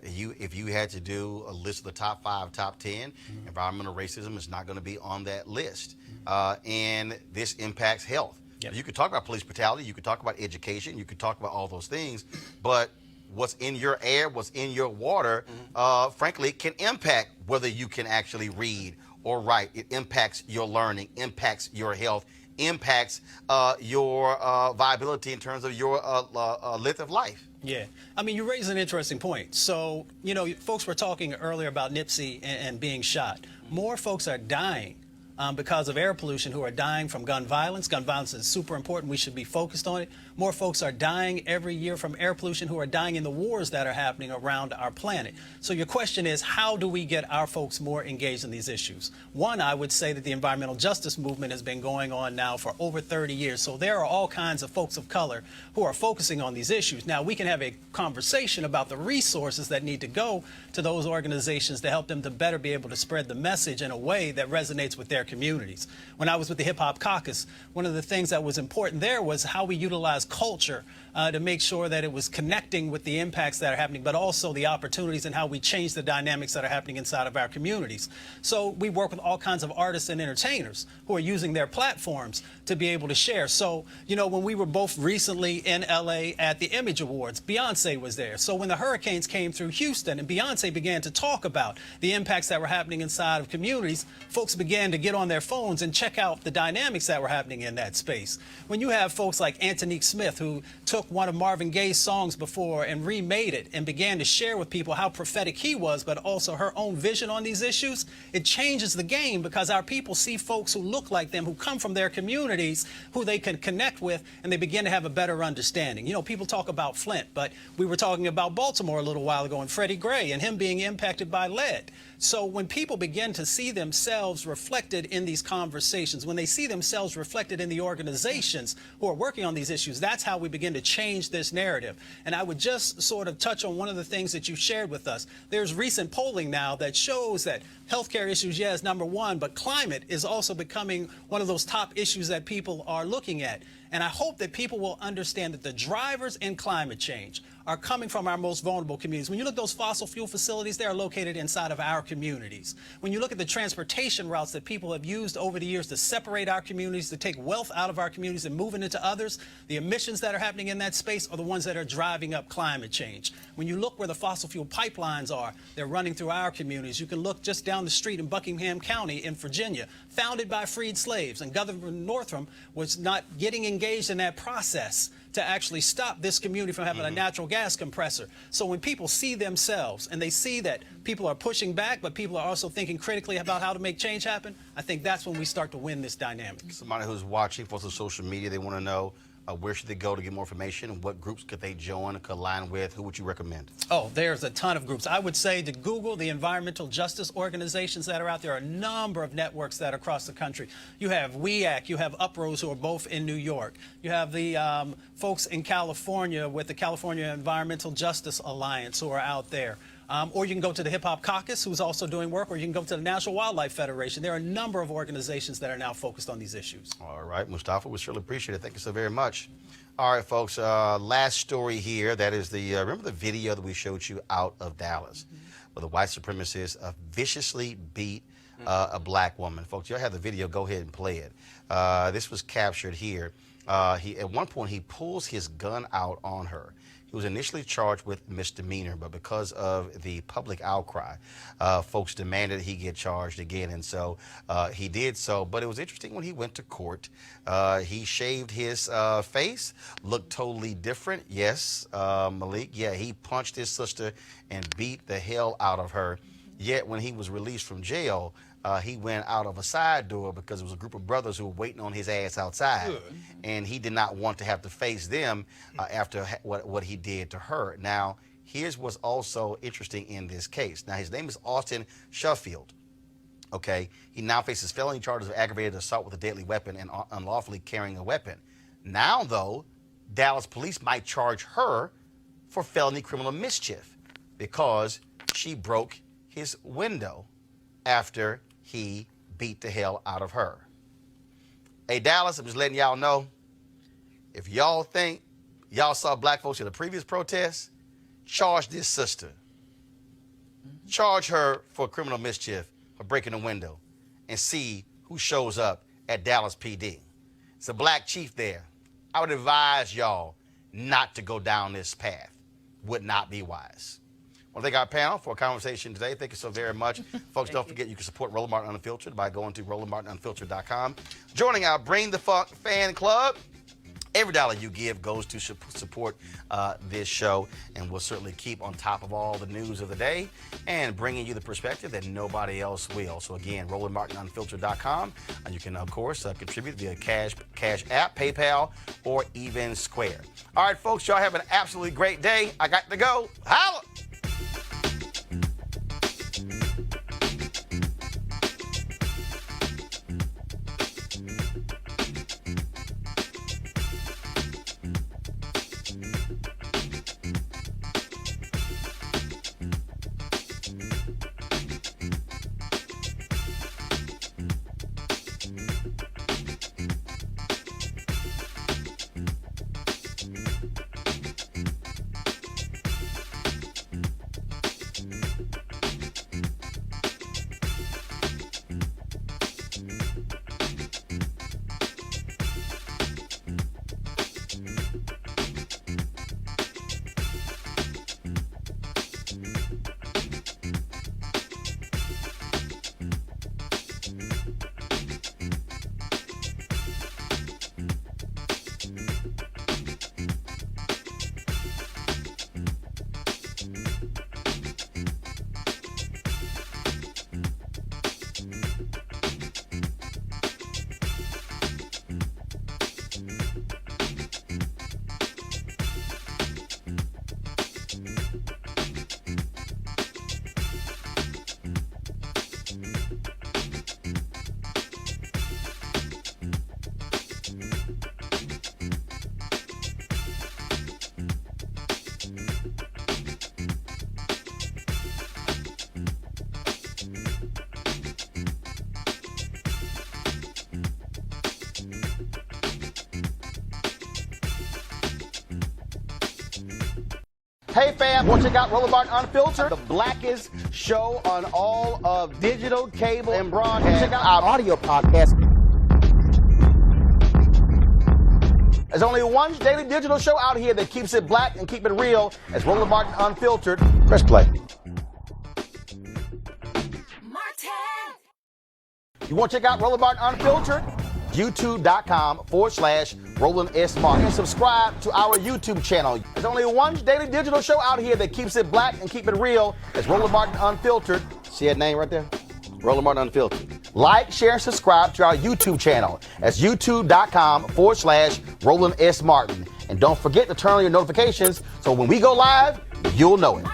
S1: if you had to do a list of the top 5, top 10, environmental racism is not going to be on that list. And this impacts health. Yep. You could talk about police brutality, you could talk about education, you could talk about all those things, but what's in your air, what's in your water, frankly, can impact whether you can actually read or write. It impacts your learning, impacts your health, impacts your viability in terms of your length of life.
S13: Yeah. I mean, you raise an interesting point. So, you know, folks were talking earlier about Nipsey and being shot. More folks are dying because of air pollution who are dying from gun violence. Gun violence is super important. We should be focused on it. More folks are dying every year from air pollution who are dying in the wars that are happening around our planet. So your question is, how do we get our folks more engaged in these issues? One, I would say that the environmental justice movement has been going on now for over 30 years. So there are all kinds of folks of color who are focusing on these issues. Now, we can have a conversation about the resources that need to go to those organizations to help them to better be able to spread the message in a way that resonates with their communities. When I was with the Hip Hop Caucus, one of the things that was important there was how we utilize culture to make sure that it was connecting with the impacts that are happening, but also the opportunities and how we change the dynamics that are happening inside of our communities. So we work with all kinds of artists and entertainers who are using their platforms to be able to share. So, you know, when we were both recently in LA at the Image Awards, Beyonce was there. So when the hurricanes came through Houston and Beyonce began to talk about the impacts that were happening inside of communities, folks began to get on their phones and check out the dynamics that were happening in that space. When you have folks like Antonique Smith, who took one of Marvin Gaye's songs before and remade it and began to share with people how prophetic he was, but also her own vision on these issues, it changes the game because our people see folks who look like them, who come from their communities, who they can connect with, and they begin to have a better understanding. You know, people talk about Flint, but we were talking about Baltimore a little while ago and Freddie Gray and him being impacted by lead. So when people begin to see themselves reflected in these conversations, when they see themselves reflected in the organizations who are working on these issues, that's how we begin to change this narrative. And I would just sort of touch on one of the things that you shared with us. There's recent polling now that shows that healthcare issues, yes, number one, but climate is also becoming one of those top issues that people are looking at. And I hope that people will understand that the drivers in climate change are coming from our most vulnerable communities. When you look at those fossil fuel facilities, they are located inside of our communities. When you look at the transportation routes that people have used over the years to separate our communities, to take wealth out of our communities and move it into others, the emissions that are happening in that space are the ones that are driving up climate change. When you look where the fossil fuel pipelines are, they're running through our communities. You can look just down the street in Buckingham County in Virginia, founded by freed slaves, and Governor Northam was not getting engaged in that process to actually stop this community from having a natural gas compressor. So when people see themselves and they see that people are pushing back, but people are also thinking critically about how to make change happen, I think that's when we start to win this dynamic.
S1: Somebody who's watching, folks on social media, they want to know, Where should they go to get more information? What groups could they join, could align with? Who would you recommend?
S13: Oh, there's a ton of groups. I would say to Google the environmental justice organizations that are out there. Are a number of networks that are across the country. You have WEAC, you have Uprose, who are both in New York. You have the folks in California with the California Environmental Justice Alliance who are out there. Or you can go to the Hip Hop Caucus, who's also doing work, or you can go to the National Wildlife Federation. There are a number of organizations that are now focused on these issues.
S1: All right, Mustafa, we surely appreciate it. Thank you so very much. All right, folks, last story here. That is the, remember the video that we showed you out of Dallas, where the white supremacists viciously beat a black woman. Folks, y'all have the video. Go ahead and play it. This was captured here. At one point, he pulls his gun out on her. He was initially charged with misdemeanor, but because of the public outcry, folks demanded he get charged again, and so he did so. But it was interesting when he went to court. He shaved his face, looked totally different. Yes, Malik, yeah, he punched his sister and beat the hell out of her. Yet when he was released from jail, he went out of a side door because there was a group of brothers who were waiting on his ass outside. Good. And he did not want to have to face them after what he did to her. Now, here's what's also interesting in this case. Now, his name is Austin Sheffield. Okay, he now faces felony charges of aggravated assault with a deadly weapon and unlawfully carrying a weapon. Now, though, Dallas police might charge her for felony criminal mischief because she broke his window after he beat the hell out of her. Hey, Dallas, I'm just letting y'all know, if y'all think y'all saw black folks at a previous protest, charge this sister. Charge her for criminal mischief for breaking a window and see who shows up at Dallas PD. It's a black chief there. I would advise y'all not to go down this path. Would not be wise. I want to thank our panel for a conversation today. Thank you so very much. Folks, don't forget you can support Roland Martin Unfiltered by going to RolandMartinUnfiltered.com. Joining our Bring the Funk fan club. Every dollar you give goes to support this show, and we'll certainly keep on top of all the news of the day and bringing you the perspective that nobody else will. So again, RolandMartinUnfiltered.com, and you can, of course, contribute via Cash App, PayPal, or even Square. All right, folks, y'all have an absolutely great day. I got to go. Holla! Hey fam, want to check out Roland Martin Unfiltered, the blackest show on all of digital, cable, and broadcast. Check out our audio podcast. There's only one daily digital show out here that keeps it black and keep it real. It's Roland Martin Unfiltered. Press play. You want to check out Roland Martin Unfiltered? YouTube.com/Roland S. Martin. And subscribe to our YouTube channel. There's only one daily digital show out here that keeps it black and keep it real. It's Roland Martin Unfiltered. See that name right there? Roland Martin Unfiltered. Like, share, and subscribe to our YouTube channel. That's youtube.com/Roland S. Martin. And don't forget to turn on your notifications so when we go live, you'll know it.